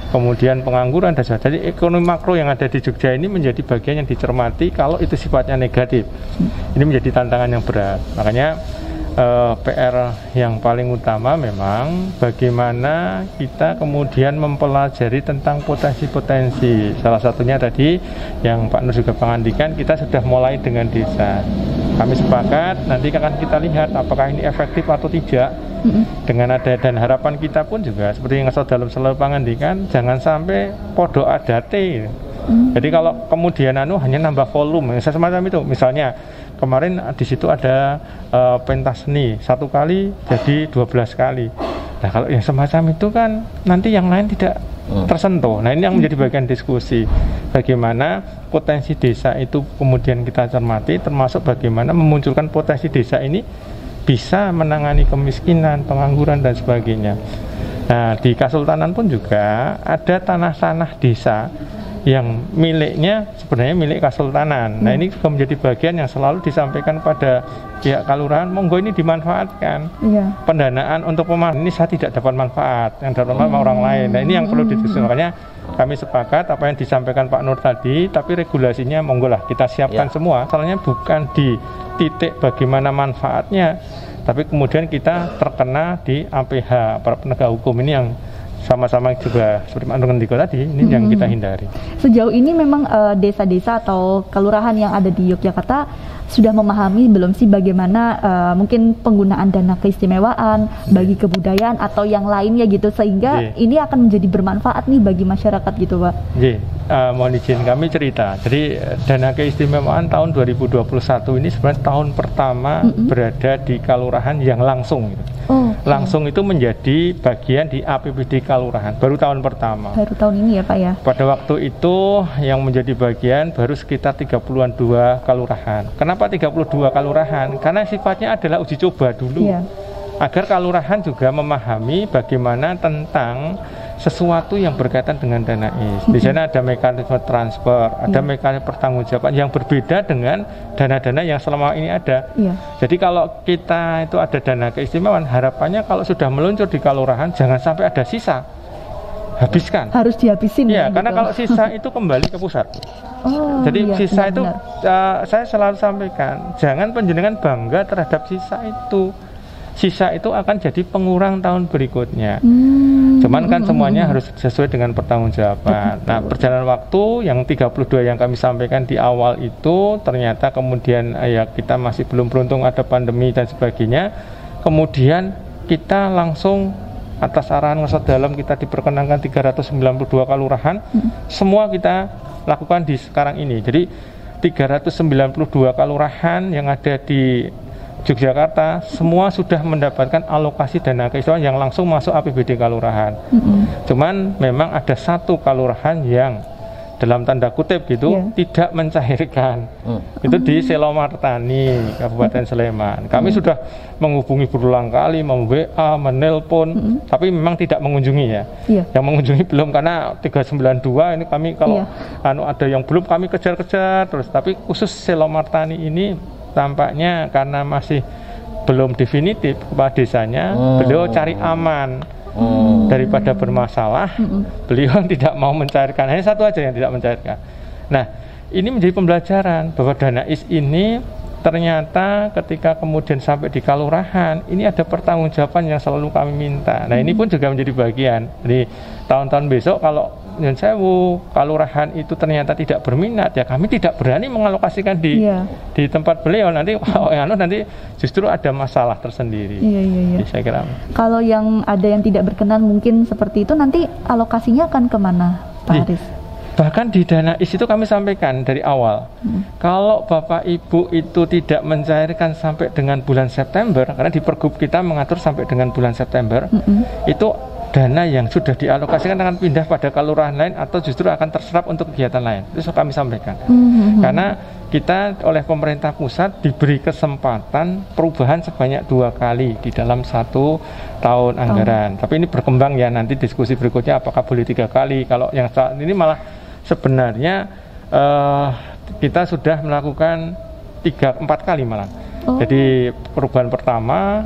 Kemudian pengangguran dan sebagainya. Jadi ekonomi makro yang ada di Jogja ini menjadi bagian yang dicermati kalau itu sifatnya negatif. Ini menjadi tantangan yang berat. Makanya PR yang paling utama memang bagaimana kita kemudian mempelajari tentang potensi-potensi. Salah satunya tadi yang Pak Nur juga mengandikan, kita sudah mulai dengan desa. Kami sepakat, nanti akan kita lihat apakah ini efektif atau tidak. Dengan ada, dan harapan kita pun juga seperti yang saya dalam selalu pangandikan, jangan sampai podo adate Jadi kalau kemudian hanya nambah volume semacam itu, misalnya kemarin di situ ada pentas seni 1 kali jadi 12 kali. Nah kalau yang semacam itu kan nanti yang lain tidak tersentuh. Nah ini yang menjadi bagian diskusi, bagaimana potensi desa itu kemudian kita cermati, termasuk bagaimana memunculkan potensi desa ini bisa menangani kemiskinan, pengangguran dan sebagainya. Nah di Kasultanan pun juga ada tanah-tanah desa yang miliknya sebenarnya milik Kasultanan. Nah ini juga menjadi bagian yang selalu disampaikan pada pihak kelurahan, monggo ini dimanfaatkan. Pendanaan untuk pemanfaatan ini saya tidak dapat manfaat, yang dapat manfaat orang lain. Nah ini yang perlu didiskusikan. Makanya kami sepakat apa yang disampaikan Pak Nur tadi, tapi regulasinya monggo lah kita siapkan semua. Soalnya bukan di titik bagaimana manfaatnya, tapi kemudian kita terkena di APH, para penegak hukum ini yang sama-sama juga seperti Pak Nurendiko tadi, ini yang kita hindari. Sejauh ini memang desa-desa atau kelurahan yang ada di Yogyakarta sudah memahami belum sih bagaimana mungkin penggunaan dana keistimewaan bagi kebudayaan atau yang lainnya gitu, sehingga ini akan menjadi bermanfaat nih bagi masyarakat gitu Pak? Mohon izin kami cerita. Jadi dana keistimewaan tahun 2021 ini sebenarnya tahun pertama berada di kelurahan yang langsung gitu. Langsung itu menjadi bagian di APBD kelurahan, baru tahun pertama. Baru tahun ini ya Pak ya? Pada waktu itu yang menjadi bagian baru sekitar 32 kelurahan. Kenapa 32 kelurahan? Karena sifatnya adalah uji coba dulu. Agar kelurahan juga memahami bagaimana tentang sesuatu yang berkaitan dengan dana IS. Di sana ada mekanisme transfer, ada mekanisme pertanggungjawaban yang berbeda dengan dana-dana yang selama ini ada. Jadi kalau kita itu ada dana keistimewaan, harapannya kalau sudah meluncur di kelurahan jangan sampai ada sisa. Habiskan. Harus dihabisin. Karena kalau sisa itu kembali ke pusat. Jadi sisa itu saya selalu sampaikan, jangan panjenengan bangga terhadap sisa itu. Sisa itu akan jadi pengurang tahun berikutnya. Cuman kan semuanya harus sesuai dengan pertanggungjawaban. Nah, perjalanan waktu yang 32 yang kami sampaikan di awal itu ternyata kemudian ya kita masih belum beruntung, ada pandemi dan sebagainya. Kemudian kita langsung atas arahan Ngesot Dalam kita diperkenankan 392 kelurahan. Semua kita lakukan di sekarang ini. Jadi 392 kelurahan yang ada di Yogyakarta semua sudah mendapatkan alokasi dana keistimewaan yang langsung masuk APBD kelurahan. Cuman memang ada satu kelurahan yang dalam tanda kutip gitu tidak mencairkan. Itu di Selomartani, Kabupaten Sleman. Kami sudah menghubungi berulang kali, WA, menelpon, tapi memang tidak mengunjungi ya. Yang mengunjungi belum, karena 392 ini kami kalau ada yang belum kami kejar-kejar terus. Tapi khusus Selomartani ini tampaknya karena masih belum definitif kepala desanya, beliau cari aman daripada bermasalah. Beliau tidak mau mencairkan, hanya satu aja yang tidak mencairkan. Nah, ini menjadi pembelajaran bahwa dana IS ini ternyata ketika kemudian sampai di kelurahan, ini ada pertanggungjawaban yang selalu kami minta. Nah, ini pun juga menjadi bagian. Jadi tahun-tahun besok kalau Nyun Sewu kelurahan itu ternyata tidak berminat, ya kami tidak berani mengalokasikan di tempat beliau. Nanti nanti justru ada masalah tersendiri. Jadi saya kira kalau yang ada yang tidak berkenan mungkin seperti itu, nanti alokasinya akan kemana Pak Haris? Bahkan di dana IS itu kami sampaikan dari awal, kalau Bapak Ibu itu tidak mencairkan sampai dengan bulan September, karena di Pergub kita mengatur sampai dengan bulan September, itu dana yang sudah dialokasikan akan pindah pada kelurahan lain atau justru akan terserap untuk kegiatan lain. Itu kami sampaikan. Karena kita oleh pemerintah pusat diberi kesempatan perubahan sebanyak 2 kali di dalam 1 tahun anggaran. Tapi ini berkembang ya, nanti diskusi berikutnya apakah boleh 3 kali. Kalau yang saat ini malah sebenarnya kita sudah melakukan 3-4 kali malah. Jadi perubahan pertama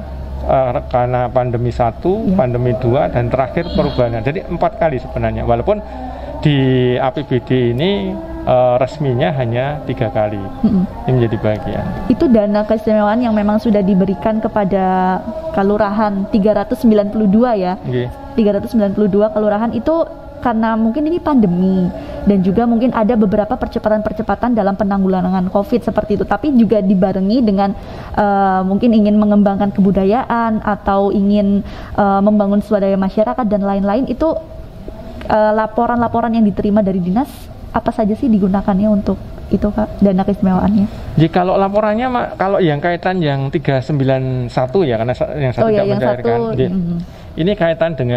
karena pandemi 1, pandemi 2, dan terakhir perubahan. Jadi 4 kali sebenarnya, walaupun di APBD ini resminya hanya 3 kali. Ini menjadi bagian. Itu dana keistimewaan yang memang sudah diberikan kepada kelurahan 392 ya. 392 kelurahan itu karena mungkin ini pandemi dan juga mungkin ada beberapa percepatan-percepatan dalam penanggulangan COVID seperti itu, tapi juga dibarengi dengan mungkin ingin mengembangkan kebudayaan atau ingin membangun swadaya masyarakat dan lain-lain. Itu laporan-laporan yang diterima dari dinas apa saja sih digunakannya untuk itu Kak, dana keistimewaannya? Jadi kalau laporannya kalau yang kaitan yang 391 ya, karena yang satu tidak mencairkan. Ini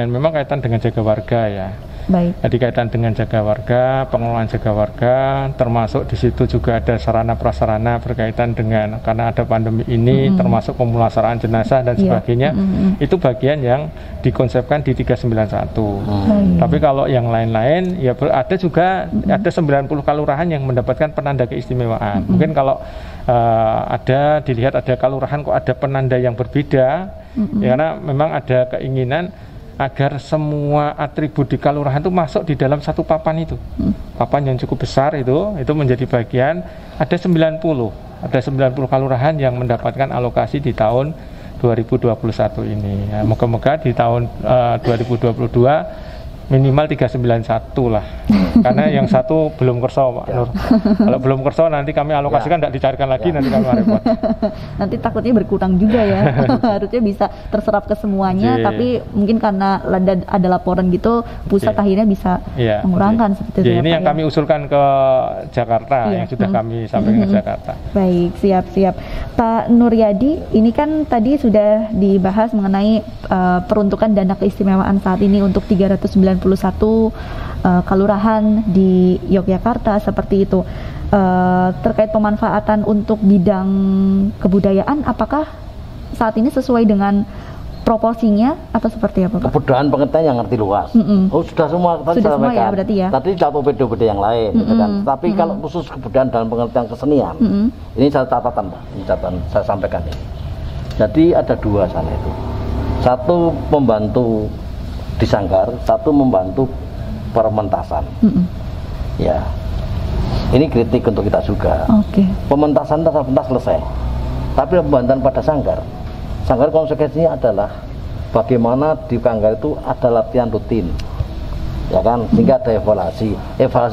memang kaitan dengan jaga warga ya. Baik. Jadi kaitan dengan jaga warga, pengelolaan jaga warga, termasuk di situ juga ada sarana prasarana berkaitan dengan karena ada pandemi ini, termasuk pemulasaraan jenazah dan sebagainya. Itu bagian yang dikonsepkan di 391. Tapi kalau yang lain-lain ya ada juga ada 90 kelurahan yang mendapatkan penanda keistimewaan. Mungkin kalau dilihat ada kelurahan kok ada penanda yang berbeda, ya, karena memang ada keinginan agar semua atribut di kelurahan itu masuk di dalam satu papan itu. Papan yang cukup besar itu menjadi bagian, ada 90 kelurahan yang mendapatkan alokasi di tahun 2021 ini. Ya, moga-moga di tahun 2022 minimal 391 lah. Karena yang satu belum kerso Pak Nur. Kalau belum kerso nanti kami alokasikan tidak dicarikan lagi, nanti kami repot. Nanti takutnya berkurang juga ya. Harusnya bisa terserap ke semuanya, tapi mungkin karena ada laporan gitu, pusat akhirnya bisa mengurangkan seperti itu. Ini yang kami usulkan ke Jakarta, yang sudah kami sampaikan ke Jakarta. Baik, siap. Pak Nuryadi, ini kan tadi sudah dibahas mengenai peruntukan dana keistimewaan saat ini untuk 391 kelurahan di Yogyakarta seperti itu. Terkait pemanfaatan untuk bidang kebudayaan, apakah saat ini sesuai dengan proporsinya atau seperti apa Pak? Kebudayaan pengertian yang ngerti luas. Oh sudah semua tadi sudah semua ya, berarti ya. Tadi jatuh beda-beda yang lain, gitu kan. Tapi kalau khusus kebudayaan dalam pengertian kesenian, ini satu catatan Pak, ini catatan saya sampaikan ini. Jadi ada dua sana itu. Satu membantu di Sanggar, satu membantu permentasan. Ya, ini kritik untuk kita juga. Pementasan pentas selesai, tapi pembantuan pada Sanggar konsekuensinya adalah bagaimana di Sanggar itu ada latihan rutin, ya kan, sehingga ada evaluasi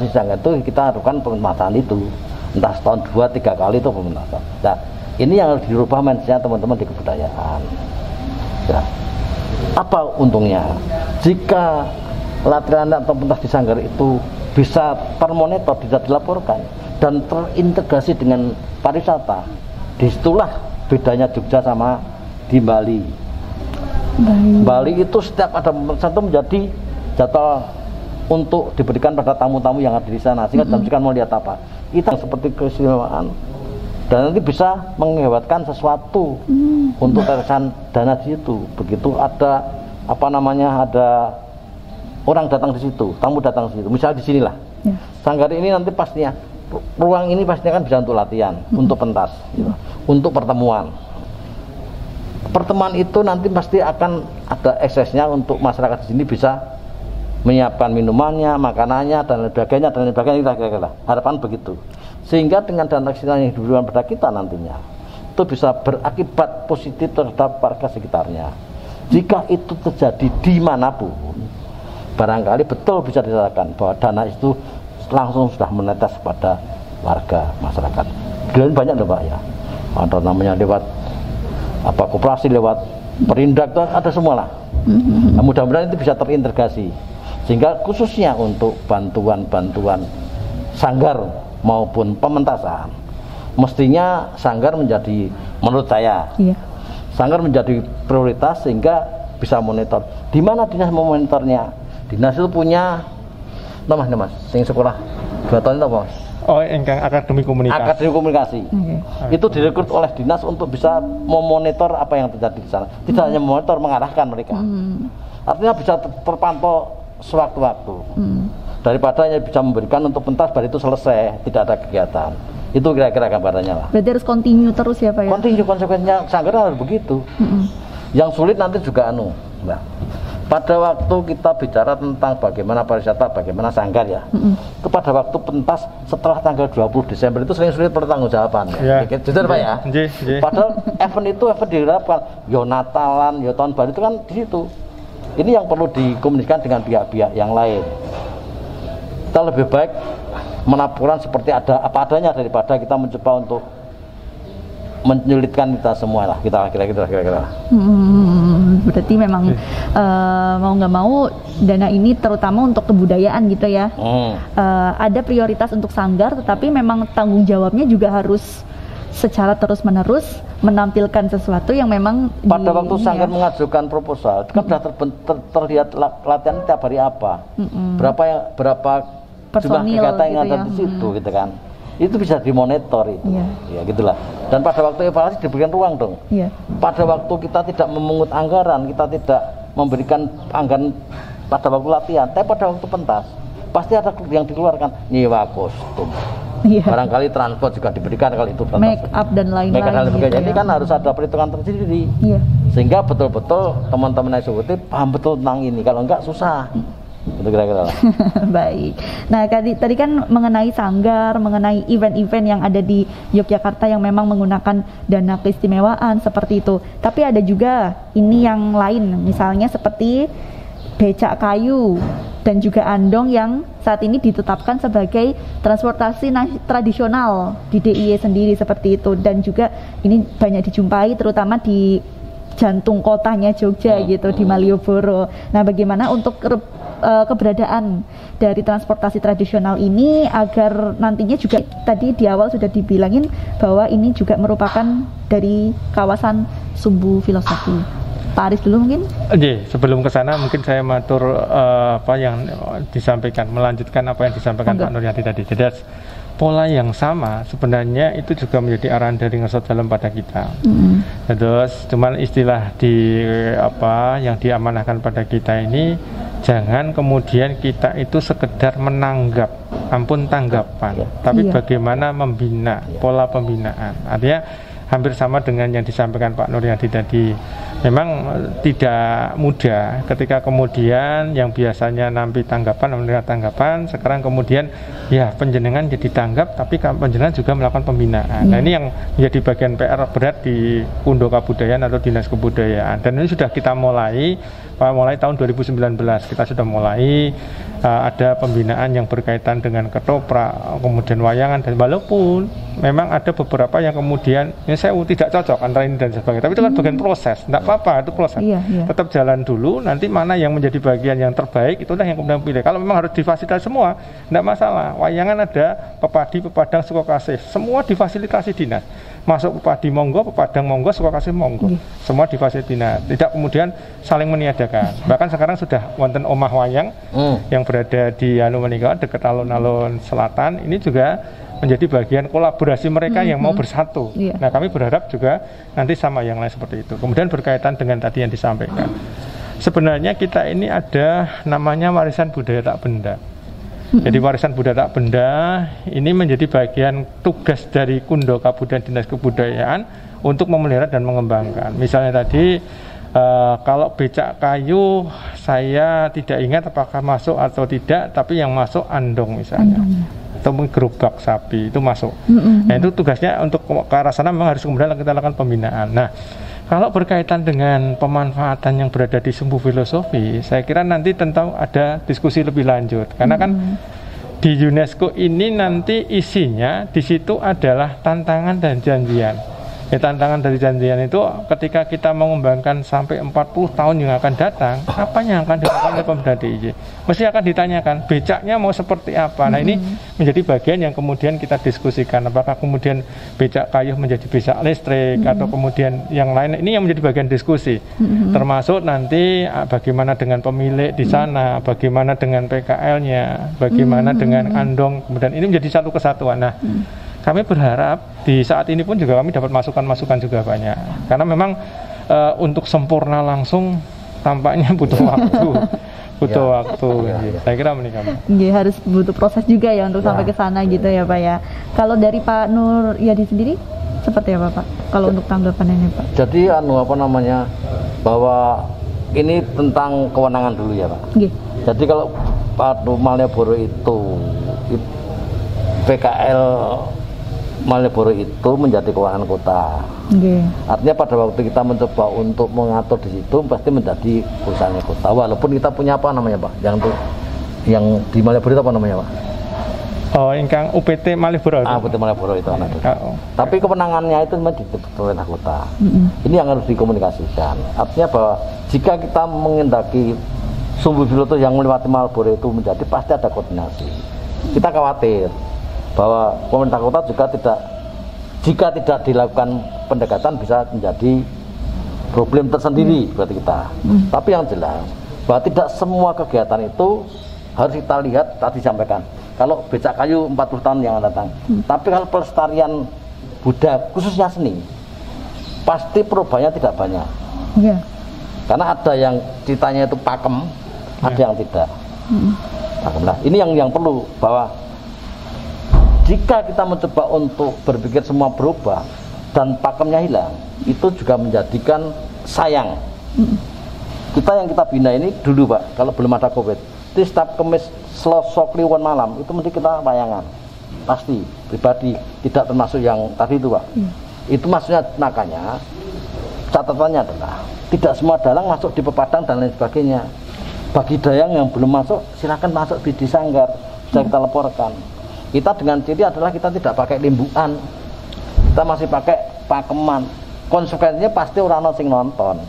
Sanggar itu kita lakukan pementasan itu entah setahun 2-3 kali itu pementasan. Nah, ini yang harus dirubah mindsetnya teman-teman di kebudayaan. Ya. Apa untungnya jika latihan atau pentas di Sanggar itu bisa termonitor, bisa dilaporkan dan terintegrasi dengan pariwisata? Disitulah bedanya Jogja sama di Bali. Bali itu setiap ada satu menjadi jadwal untuk diberikan pada tamu-tamu yang ada di sana, sehingga jam mau lihat apa kita seperti keistimewaan dan nanti bisa menghebatkan sesuatu untuk teresan dana di situ. Begitu ada ada orang datang di situ, tamu datang di situ, misalnya di sinilah Sanggar ini nanti pastinya ruang ini pastinya kan bisa untuk latihan, untuk pentas, gitu, untuk pertemuan itu nanti pasti akan ada eksesnya untuk masyarakat di sini bisa menyiapkan minumannya, makanannya dan sebagainya kira-kira harapan begitu, sehingga dengan dana yang diberikan pada kita nantinya itu bisa berakibat positif terhadap warga sekitarnya. Jika itu terjadi dimanapun, barangkali betul bisa dirasakan bahwa dana itu langsung sudah menetes pada warga masyarakat. Dan banyak loh Pak ya, ada namanya lewat koperasi, lewat perindak, ada semua lah. Nah, mudah-mudahan itu bisa terintegrasi sehingga khususnya untuk bantuan Sanggar maupun pementasan, mestinya Sanggar menjadi, menurut saya Sanggar menjadi prioritas sehingga bisa monitor. Di mana dinas memonitornya? Dinas itu punya namanya Mas, sing sekolah 2 tahun itu Mas. Oh, engkang Akademi Komunikasi. Itu direkrut oleh dinas untuk bisa memonitor apa yang terjadi di sana. Tidak hanya memonitor, mengarahkan mereka. Artinya bisa terpantau sewaktu-waktu. Daripada hanya bisa memberikan untuk pentas baru itu selesai, tidak ada kegiatan. Itu kira-kira gambarannya lah. Berarti harus continue terus ya Pak ya? Continue, konsekuensinya Sanggar harus begitu. Yang sulit nanti juga Mbak. Pada waktu kita bicara tentang bagaimana pariwisata, bagaimana Sanggar ya, kepada waktu pentas setelah tanggal 20 Desember itu sering sulit pertanggungjawaban. Jujur Pak ya. Padahal event itu diharapkan, yo Natalan, yo tahun baru itu kan di situ. Ini yang perlu dikomunikasikan dengan pihak-pihak yang lain. Kita lebih baik melaporkan seperti ada apa adanya daripada kita mencoba untuk menyulitkan kita semua lah, kita kira-kira. Berarti memang mau nggak mau dana ini terutama untuk kebudayaan gitu ya. Ada prioritas untuk sanggar, tetapi memang tanggung jawabnya juga harus secara terus-menerus menampilkan sesuatu yang memang pada waktu sanggar mengajukan proposal kan sudah terlihat latihan tiap hari apa, berapa personil jumlah kegiatan yang gitu ada di situ gitu kan. Itu bisa dimonitor itu, ya gitulah. Dan pada waktu evaluasi diberikan ruang dong. Pada waktu kita tidak memungut anggaran, kita tidak memberikan anggaran pada waktu latihan, tapi pada waktu pentas pasti ada yang dikeluarkan, nyewa kostum, barangkali transport juga diberikan kalau itu pentas, make up dan lain-lain. Gitu, jadi kan harus ada perhitungan tersendiri, sehingga betul-betul teman-teman eksekutif paham betul tentang ini. Kalau enggak susah. Itu kira-kira lah. Baik. Nah, tadi kan mengenai sanggar, mengenai event-event yang ada di Yogyakarta yang memang menggunakan dana keistimewaan seperti itu. Tapi ada juga ini yang lain, misalnya seperti becak kayu dan juga andong yang saat ini ditetapkan sebagai transportasi tradisional di DIY sendiri seperti itu, dan juga ini banyak dijumpai terutama di jantung kotanya Jogja gitu, di Malioboro. Nah, bagaimana untuk keberadaan dari transportasi tradisional ini agar nantinya juga tadi di awal sudah dibilangin bahwa ini juga merupakan dari kawasan Sumbu Filosofi. Pak Aris dulu mungkin? Sebelum ke sana mungkin saya matur apa yang disampaikan, melanjutkan apa yang disampaikan Pak Nuryanti tadi. Jadi pola yang sama sebenarnya itu juga menjadi arahan dari Ngesot Dalam pada kita. Terus cuman istilah yang diamanahkan pada kita ini, jangan kemudian kita itu sekedar menanggap, ampun tanggapan, tapi bagaimana membina, pola pembinaan. Artinya hampir sama dengan yang disampaikan Pak Nuryanti tadi. Memang tidak mudah ketika kemudian yang biasanya nampi tanggapan, menerima tanggapan, sekarang kemudian ya penjenengan jadi tanggap, tapi penjenengan juga melakukan pembinaan. Nah, ini yang menjadi bagian PR berat di Undo Kabudayaan atau Dinas Kebudayaan. Dan ini sudah kita mulai tahun 2019 kita sudah mulai ada pembinaan yang berkaitan dengan ketoprak, kemudian wayangan, dan walaupun memang ada beberapa yang kemudian saya tidak cocok antara ini dan sebagainya, tapi itu kan bagian proses, tidak apa-apa, itu proses. Tetap jalan dulu, nanti mana yang menjadi bagian yang terbaik itulah yang kemudian pilih. Kalau memang harus difasilitasi semua, tidak masalah. Wayangan ada Pepadi, Pepadang, Sukokasih, semua difasilitasi dinas. Masuk Pepadi monggo, Pepadang monggo, Sukokasih monggo, semua difasilitasi dinas. Tidak kemudian saling meniadakan. Bahkan sekarang sudah wonten omah wayang yang berada di dekat alun-alun selatan, ini juga menjadi bagian kolaborasi mereka yang mau bersatu. Nah, kami berharap juga nanti sama yang lain seperti itu. Kemudian berkaitan dengan tadi yang disampaikan, sebenarnya kita ini ada namanya warisan budaya tak benda. Jadi warisan budaya tak benda ini menjadi bagian tugas dari Kundo Kabudayaan Dinas Kebudayaan untuk memelihara dan mengembangkan. Misalnya tadi kalau becak kayu saya tidak ingat apakah masuk atau tidak, tapi yang masuk andong misalnya, atau gerobak sapi itu masuk. Nah, itu tugasnya untuk ke arah sana memang harus kemudian kita lakukan pembinaan. Nah, kalau berkaitan dengan pemanfaatan yang berada di Sumbu Filosofi, saya kira nanti tentu ada diskusi lebih lanjut, karena kan di UNESCO ini nanti isinya di situ adalah tantangan dan janjian. Tantangan dari janjian itu ketika kita mengembangkan sampai 40 tahun yang akan datang, apa yang akan dilakukan oleh pemerintah DIY? Mesti akan ditanyakan, becaknya mau seperti apa? Nah, ini menjadi bagian yang kemudian kita diskusikan. Apakah kemudian becak kayu menjadi becak listrik, atau kemudian yang lain? Ini yang menjadi bagian diskusi. Termasuk nanti bagaimana dengan pemilik di sana, bagaimana dengan PKL-nya, bagaimana dengan andong, kemudian ini menjadi satu kesatuan. Nah, kami berharap di saat ini pun juga kami dapat masukan-masukan juga banyak, karena memang untuk sempurna langsung tampaknya butuh waktu, waktu. Saya kira menikah. Harus butuh proses juga ya untuk sampai ke sana gitu ya Pak ya. Kalau dari Pak Nuryadi sendiri seperti apa Pak? Kalau untuk tanggapannya Pak? Jadi bahwa ini tentang kewenangan dulu ya Pak. Jadi kalau Pak Malioboro itu PKL Malioboro itu menjadi kewenangan kota. Artinya pada waktu kita mencoba untuk mengatur di situ pasti menjadi perusahaannya kota. Walaupun kita punya apa namanya Pak? Yang di Malioboro itu apa namanya Pak? Oh, ingkang UPT Malioboro. UPT Malioboro itu anak. Tapi kewenangannya itu memang di pemerintah kota. Ini yang harus dikomunikasikan. Artinya bahwa jika kita mengendaki sumbu Biloto yang melewati Malioboro itu menjadi, pasti ada koordinasi. Kita khawatir bahwa pemerintah kota juga jika tidak dilakukan pendekatan bisa menjadi problem tersendiri buat kita. Tapi yang jelas bahwa tidak semua kegiatan itu harus kita lihat, tadi sampaikan. Kalau becak kayu 40 tahun yang datang. Tapi kalau pelestarian budaya khususnya seni, pasti perubahannya tidak banyak. Karena ada yang ceritanya itu pakem, ada yang tidak. Nah, ini yang perlu, bahwa jika kita mencoba untuk berpikir semua berubah dan pakemnya hilang, itu juga menjadikan sayang. Kita yang kita bina ini dulu Pak, kalau belum ada COVID, di setiap Kemis, Selasa, Kliwon malam itu mesti kita wayangan, pasti pribadi, tidak termasuk yang tadi itu Pak. Itu maksudnya, makanya catatannya adalah tidak semua dalang masuk di pepadang dan lain sebagainya. Bagi dayang yang belum masuk, silakan masuk di Sanggar, bisa kita laporkan. Kita dengan ciri adalah kita tidak pakai limbuan, kita masih pakai pakeman. Konsekuensinya pasti orang sing nonton.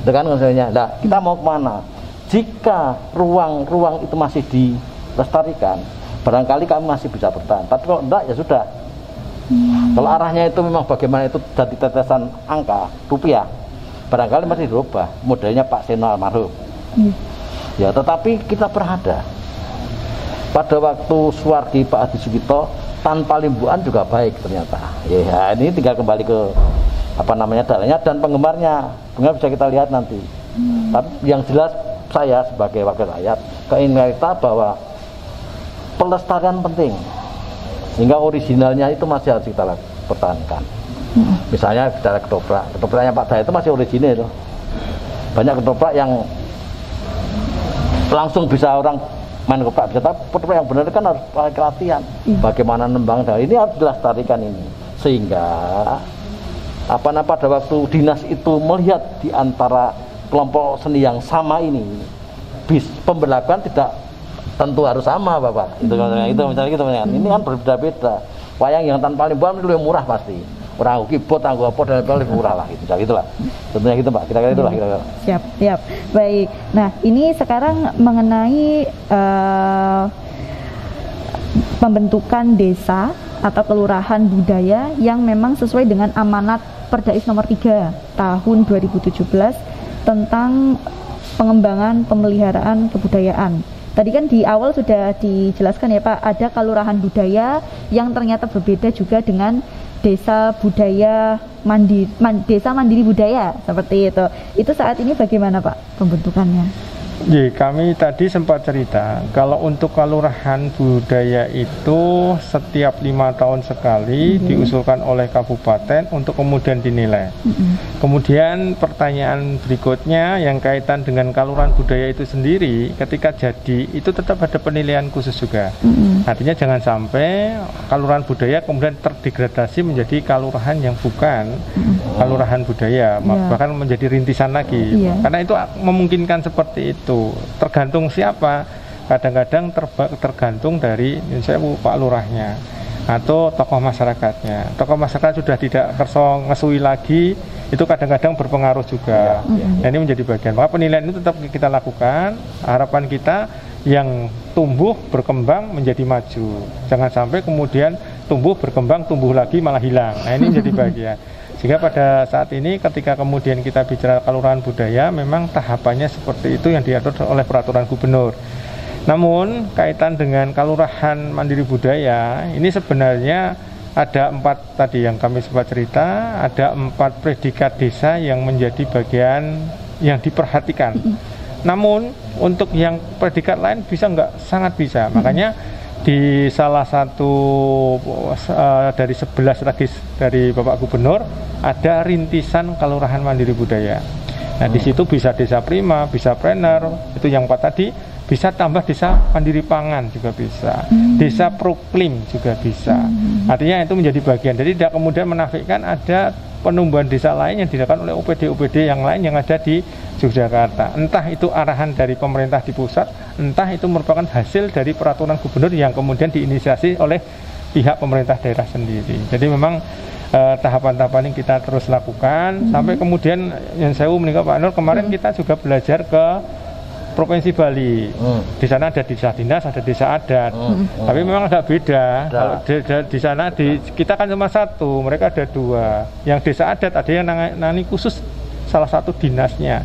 Dengan konsekuensinya, nah kita mau kemana? Jika ruang-ruang itu masih dilestarikan, barangkali kami masih bisa bertahan. Tapi kalau enggak, ya sudah. Kalau arahnya itu memang bagaimana itu jadi tetesan angka rupiah, barangkali masih dirubah modelnya Pak Seno almarhum. Ya, tetapi kita berada pada waktu Suwardi Pak Adi Sugito tanpa limbuan juga baik ternyata. Ya, ini tinggal kembali ke dalanya dan penggemarnya. Penggemar bisa kita lihat nanti. Tapi yang jelas saya sebagai wakil rakyat keinginan kita bahwa pelestarian penting, sehingga originalnya itu masih harus kita pertahankan. Misalnya bicara ketopraknya Pak Daya itu masih original. Banyak ketoprak yang langsung bisa orang main ketoprak bisa, tapi ketoprak yang benar kan harus pakai latihan. Bagaimana nembang, ini harus dilestarikan ini, sehingga pada waktu dinas itu melihat di antara kelompok seni yang sama ini, pemberlakuan tidak tentu harus sama Bapak. Itu misalnya gitu, ini kan berbeda-beda. Wayang yang tanpa limbuan itu lebih murah pasti. Orang kibot, anggo apa dan lebih murah lah, gitulah. Tentunya gitu Pak. Kira-kira itulah. Siap. Baik. Nah, ini sekarang mengenai pembentukan desa atau kelurahan budaya yang memang sesuai dengan amanat Perdais nomor 3 tahun 2017 tentang pengembangan pemeliharaan kebudayaan. Tadi kan di awal sudah dijelaskan ya Pak, ada kelurahan budaya yang ternyata berbeda juga dengan desa budaya desa mandiri budaya seperti itu. Itu saat ini bagaimana Pak pembentukannya? Kami tadi sempat cerita kalau untuk kelurahan budaya itu setiap 5 tahun sekali diusulkan oleh kabupaten untuk kemudian dinilai. Kemudian pertanyaan berikutnya yang kaitan dengan kelurahan budaya itu sendiri, ketika jadi itu tetap ada penilaian khusus juga. Artinya jangan sampai kelurahan budaya kemudian terdegradasi menjadi kelurahan yang bukan kelurahan budaya, bahkan menjadi rintisan lagi. Karena itu memungkinkan seperti itu. Tergantung siapa, kadang-kadang tergantung dari Pak Lurahnya atau tokoh masyarakatnya. Tokoh masyarakat sudah tidak kerso ngesui lagi, itu kadang-kadang berpengaruh juga. Nah, ini menjadi bagian. Maka penilaian itu tetap kita lakukan. Harapan kita yang tumbuh berkembang menjadi maju. Jangan sampai kemudian tumbuh berkembang tumbuh lagi malah hilang. Nah, ini menjadi bagian. Sehingga pada saat ini ketika kemudian kita bicara kelurahan budaya, memang tahapannya seperti itu yang diatur oleh peraturan gubernur. Namun kaitan dengan kelurahan mandiri budaya, ini sebenarnya ada 4 tadi yang kami sempat cerita, ada 4 predikat desa yang menjadi bagian yang diperhatikan. Namun untuk yang predikat lain bisa nggak? Sangat bisa. Makanya di salah satu dari 11 lagi dari Bapak Gubernur ada rintisan kelurahan mandiri budaya. Nah, di situ bisa desa prima, bisa prener, itu yang 4 tadi, bisa tambah desa mandiri pangan juga bisa, desa proklim juga bisa. Artinya itu menjadi bagian. Jadi tidak kemudian menafikan ada penumbuhan desa lain yang dilakukan oleh OPD-OPD yang lain yang ada di Yogyakarta. Entah itu arahan dari pemerintah di pusat, entah itu merupakan hasil dari peraturan gubernur yang kemudian diinisiasi oleh pihak pemerintah daerah sendiri. Jadi memang tahapan-tahapan ini kita terus lakukan sampai kemudian yang saya menikah Pak Nur kemarin kita juga belajar ke Provinsi Bali. Di sana ada desa dinas, ada desa adat. Tapi memang agak beda. Kalau di sana kita kan cuma satu, mereka ada dua. Yang desa adat ada yang nangani khusus salah satu dinasnya.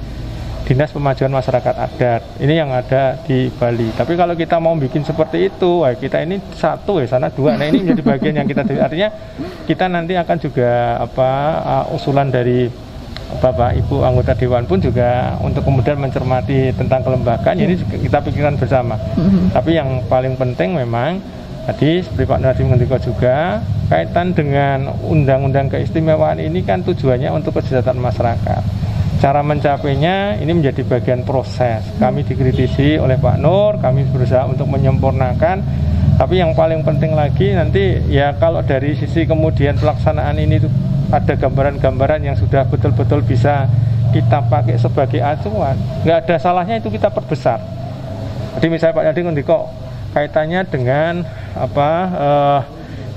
Dinas Pemajuan Masyarakat Adat. Ini yang ada di Bali. Tapi kalau kita mau bikin seperti itu, kita ini satu sana dua. Nah, ini menjadi bagian yang kita artinya kita nanti akan juga usulan dari Bapak Ibu anggota Dewan pun juga untuk kemudian mencermati tentang kelembagaan ini kita pikirkan bersama. Tapi yang paling penting memang tadi seperti Pak Nadiem mengendika juga kaitan dengan undang-undang keistimewaan ini kan tujuannya untuk kesejahteraan masyarakat. Cara mencapainya ini menjadi bagian proses. Kami dikritisi oleh Pak Nur, kami berusaha untuk menyempurnakan. Tapi yang paling penting lagi nanti ya kalau dari sisi kemudian pelaksanaan ini ada gambaran-gambaran yang sudah betul-betul bisa kita pakai sebagai acuan, nggak ada salahnya itu kita perbesar. Jadi misalnya Pak Nadiem kok kaitannya dengan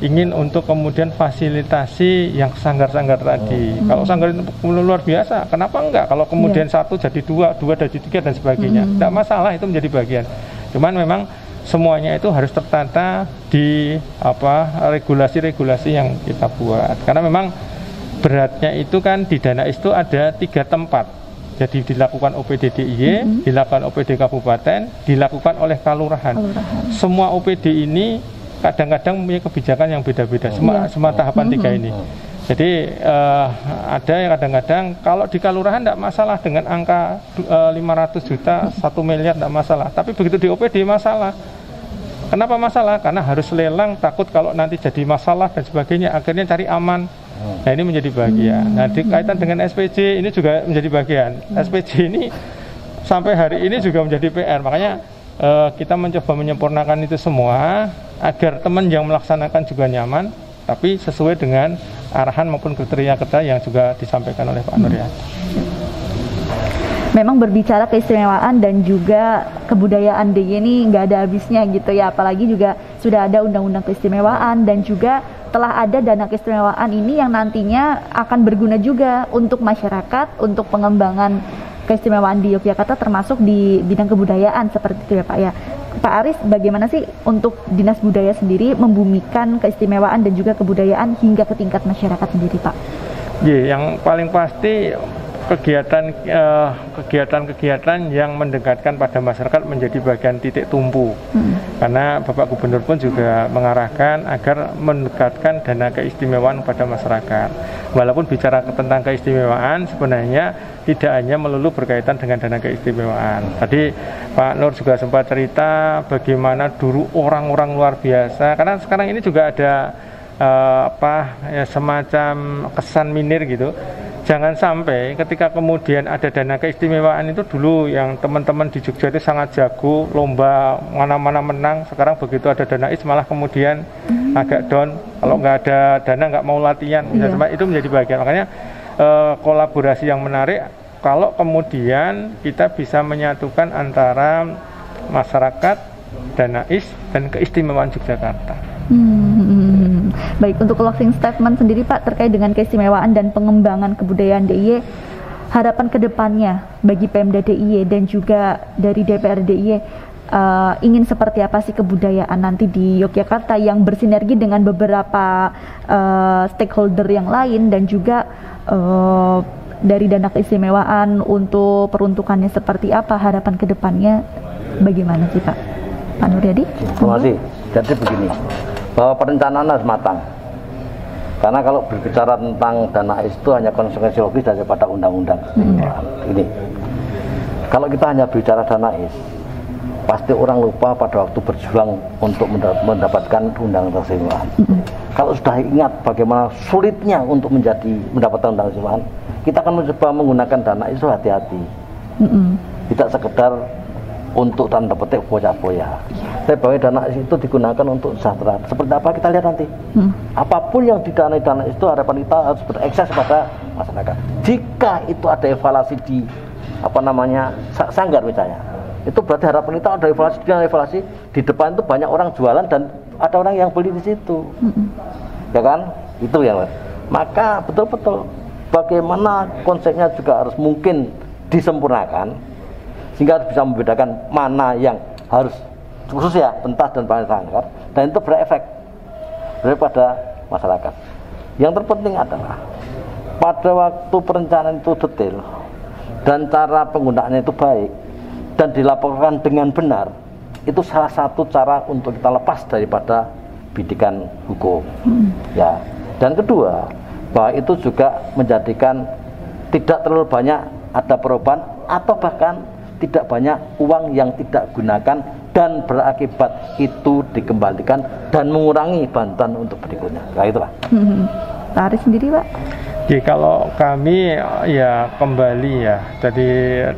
ingin untuk kemudian fasilitasi yang sanggar-sanggar tadi. Kalau sanggar itu luar biasa, kenapa enggak? Kalau kemudian satu jadi dua jadi tiga dan sebagainya, tidak masalah, itu menjadi bagian. Cuman memang semuanya itu harus tertata di regulasi-regulasi yang kita buat. Karena memang beratnya itu kan di Danais itu ada 3 tempat. Jadi dilakukan OPD DIY, dilakukan OPD kabupaten, dilakukan oleh kalurahan. Semua OPD ini kadang-kadang punya kebijakan yang beda-beda. Semua tahapan 3 ini. Jadi ada yang kadang-kadang kalau di kalurahan tidak masalah dengan angka 500 juta, 1 miliar tidak masalah. Tapi begitu di OPD masalah. Kenapa masalah? Karena harus lelang, takut kalau nanti jadi masalah dan sebagainya. Akhirnya cari aman. Nah ini menjadi bagian. Nah kaitan dengan SPJ ini juga menjadi bagian. SPJ ini sampai hari ini juga menjadi PR. Makanya kita mencoba menyempurnakan itu semua agar teman yang melaksanakan juga nyaman, tapi sesuai dengan arahan maupun kriteria yang juga disampaikan oleh Pak Nur. Memang berbicara keistimewaan dan juga kebudayaan DIY ini nggak ada habisnya gitu ya, apalagi juga sudah ada undang-undang keistimewaan dan juga telah ada dana keistimewaan ini yang nantinya akan berguna juga untuk masyarakat, untuk pengembangan keistimewaan di Yogyakarta termasuk di bidang kebudayaan seperti itu ya Pak ya. Pak Aris, bagaimana sih untuk Dinas Budaya sendiri membumikan keistimewaan dan juga kebudayaan hingga ke tingkat masyarakat sendiri Pak? Yang paling pasti kegiatan-kegiatan yang mendekatkan pada masyarakat menjadi bagian titik tumpu. Karena Bapak Gubernur pun juga mengarahkan agar mendekatkan dana keistimewaan pada masyarakat. Walaupun bicara tentang keistimewaan sebenarnya tidak hanya melulu berkaitan dengan dana keistimewaan. Tadi Pak Nur juga sempat cerita bagaimana dulu orang-orang luar biasa. Karena sekarang ini juga ada semacam kesan minir gitu. Jangan sampai ketika kemudian ada dana keistimewaan itu dulu yang teman-teman di Jogja itu sangat jago, lomba mana-mana menang, sekarang begitu ada dana malah kemudian agak down, kalau nggak ada dana nggak mau latihan, itu menjadi bagian. Makanya kolaborasi yang menarik kalau kemudian kita bisa menyatukan antara masyarakat, Danais, dan keistimewaan Yogyakarta. Baik, untuk closing statement sendiri Pak terkait dengan keistimewaan dan pengembangan kebudayaan DIY, harapan kedepannya bagi Pemda DIY dan juga dari DPR DIY, ingin seperti apa sih kebudayaan nanti di Yogyakarta yang bersinergi dengan beberapa stakeholder yang lain dan juga dari dana keistimewaan untuk peruntukannya seperti apa, harapan kedepannya bagaimana sih Pak? Pak Nuryadi? Terima kasih. Jadi begini, bahwa perencanaan harus matang. Karena kalau berbicara tentang Danais itu hanya konsekuensi logis daripada undang-undang. Ini, kalau kita hanya bicara Danais, pasti orang lupa pada waktu berjuang untuk mendapatkan undang-undang keistimewaan. Kalau sudah ingat bagaimana sulitnya untuk mendapatkan undang keistimewaan, kita akan mencoba menggunakan Danais itu hati-hati. Tidak sekedar untuk tanda petik foya-foya. Tapi bahwa dana itu digunakan untuk kesejahteraan. Seperti apa kita lihat nanti. Apapun yang didanai dana itu harapan kita harus berekses pada masyarakat. Jika itu ada evaluasi di sanggar misalnya, itu berarti harapan kita ada evaluasi di depan itu banyak orang jualan dan ada orang yang beli di situ. Ya kan? Itu yang maka betul-betul bagaimana konsepnya juga harus mungkin disempurnakan sehingga bisa membedakan mana yang harus khusus ya pentas dan sanggar dan itu berefek daripada masyarakat. Yang terpenting adalah pada waktu perencanaan itu detail dan cara penggunaannya itu baik dan dilaporkan dengan benar, itu salah satu cara untuk kita lepas daripada bidikan hukum. Ya. Dan kedua, bahwa itu juga menjadikan tidak terlalu banyak ada perubahan atau bahkan tidak banyak uang yang tidak gunakan dan berakibat itu dikembalikan dan mengurangi bantuan untuk berikutnya. Nah itulah. Pak Aris sendiri, Pak? Jadi kalau kami ya kembali ya, jadi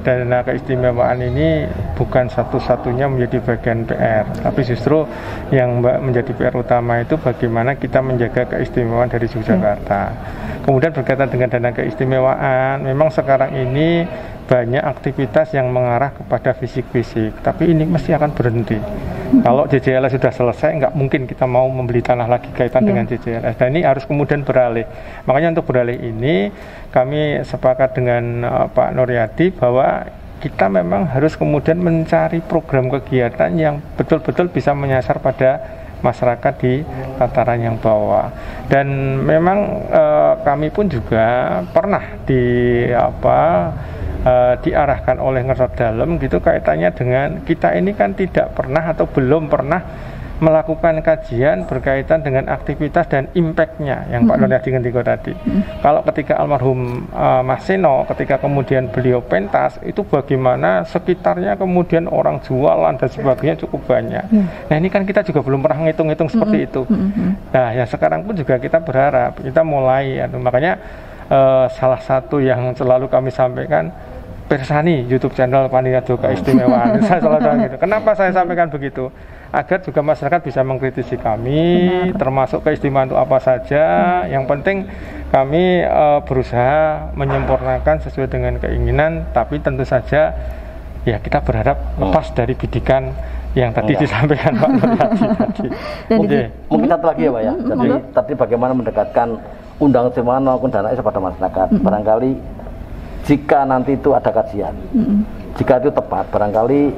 dana keistimewaan ini bukan satu-satunya menjadi bagian PR, tapi justru yang menjadi PR utama itu bagaimana kita menjaga keistimewaan dari Yogyakarta. Kemudian berkaitan dengan dana keistimewaan, memang sekarang ini banyak aktivitas yang mengarah kepada fisik-fisik, tapi ini mesti akan berhenti. Kalau JJLS sudah selesai, nggak mungkin kita mau membeli tanah lagi kaitan dengan JJLS. Dan ini harus kemudian beralih. Makanya untuk beralih ini, kami sepakat dengan Pak Nuryadi bahwa kita memang harus kemudian mencari program kegiatan yang betul-betul bisa menyasar pada masyarakat di tataran yang bawah. Dan memang kami pun juga pernah diarahkan oleh Ngersot Dalem gitu kaitannya dengan kita ini kan tidak pernah atau belum pernah melakukan kajian berkaitan dengan aktivitas dan impact-nya yang Pak Nuryadi ngendika tadi. Kalau ketika almarhum Mas Seno, ketika kemudian beliau pentas, itu bagaimana sekitarnya kemudian orang jualan dan sebagainya cukup banyak. Nah ini kan kita juga belum pernah ngitung-ngitung seperti itu. Nah ya sekarang pun juga kita berharap, kita mulai, makanya salah satu yang selalu kami sampaikan, Persani YouTube channel Panitia Keistimewaan. Saya selalu gitu. Kenapa saya sampaikan begitu? Agar juga masyarakat bisa mengkritisi kami, termasuk keistimewaan itu apa saja. Yang penting kami berusaha menyempurnakan sesuai dengan keinginan, tapi tentu saja ya kita berharap lepas dari bidikan yang tadi disampaikan Pak Nuryadi tadi. Mungkin satu lagi ya Pak ya. Jadi tadi bagaimana mendekatkan undang keistimewaan maupun dana kepada masyarakat. Barangkali jika nanti itu ada kajian, jika itu tepat, barangkali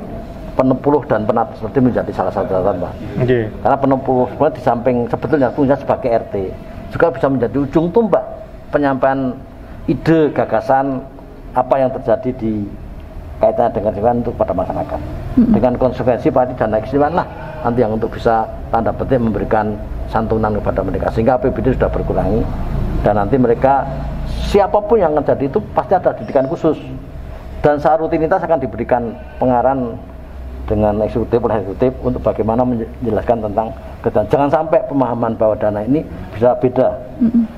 penepuluh dan penat seperti menjadi salah satu catatan Pak. Karena penepuluh sebenarnya di samping sebetulnya fungsinya sebagai RT juga bisa menjadi ujung tombak penyampaian ide gagasan apa yang terjadi di kaitannya dengan keistimewaan untuk pada masyarakat. Dengan konsekuensi pasti dana keistimewaan lah nanti yang untuk bisa tanda petik memberikan santunan kepada mereka sehingga APBD sudah berkurangi dan nanti mereka siapapun yang terjadi itu pasti ada didikan khusus dan saat rutinitas akan diberikan pengarahan dengan eksekutif untuk bagaimana menjelaskan tentang kegiatan. Jangan sampai pemahaman bahwa dana ini bisa beda.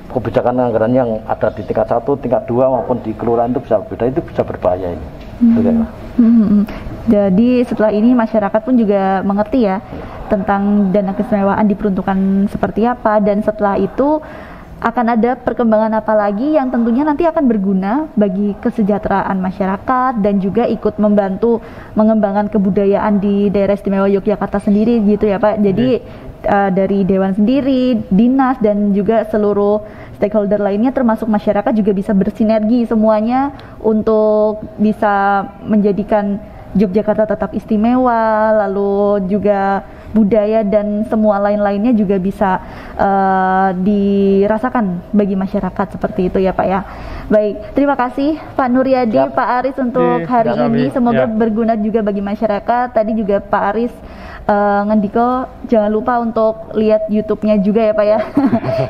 Kebijakan anggaran yang ada di tingkat 1, tingkat 2 maupun di kelurahan itu bisa beda, itu bisa berbahaya ini. Jadi setelah ini masyarakat pun juga mengerti ya tentang dana keistimewaan diperuntukkan seperti apa, dan setelah itu akan ada perkembangan apa lagi yang tentunya nanti akan berguna bagi kesejahteraan masyarakat dan juga ikut membantu mengembangkan kebudayaan di daerah istimewa Yogyakarta sendiri gitu ya Pak. Jadi dari Dewan sendiri, dinas dan juga seluruh stakeholder lainnya termasuk masyarakat juga bisa bersinergi semuanya untuk bisa menjadikan Yogyakarta tetap istimewa, lalu juga budaya dan semua lain-lainnya juga bisa dirasakan bagi masyarakat seperti itu ya Pak ya. Baik, terima kasih Pak Nuryadi, Pak Aris untuk hari ini. Semoga berguna juga bagi masyarakat. Tadi juga Pak Aris ngendiko jangan lupa untuk lihat YouTube-nya juga ya Pak ya.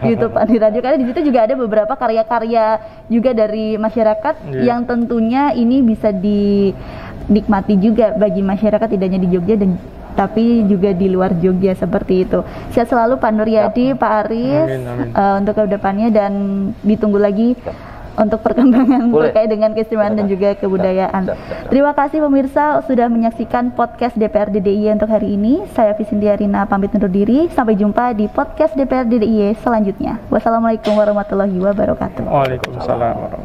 YouTube Andi Radio, karena di situ juga ada beberapa karya-karya juga dari masyarakat yang tentunya ini bisa dinikmati juga bagi masyarakat tidak hanya di Jogja tapi juga di luar Jogja seperti itu. Sehat selalu Pak Nuryadi, Pak Aris, untuk kedepannya, dan ditunggu lagi untuk perkembangan terkait dengan keistimewaan dan juga kebudayaan. Terima kasih pemirsa sudah menyaksikan podcast DPRD DIY untuk hari ini. Saya Visindiarina pamit undur diri. Sampai jumpa di podcast DPRD DIY selanjutnya. Wassalamualaikum warahmatullahi wabarakatuh. Waalaikumsalam warahmatullahi wabarakatuh.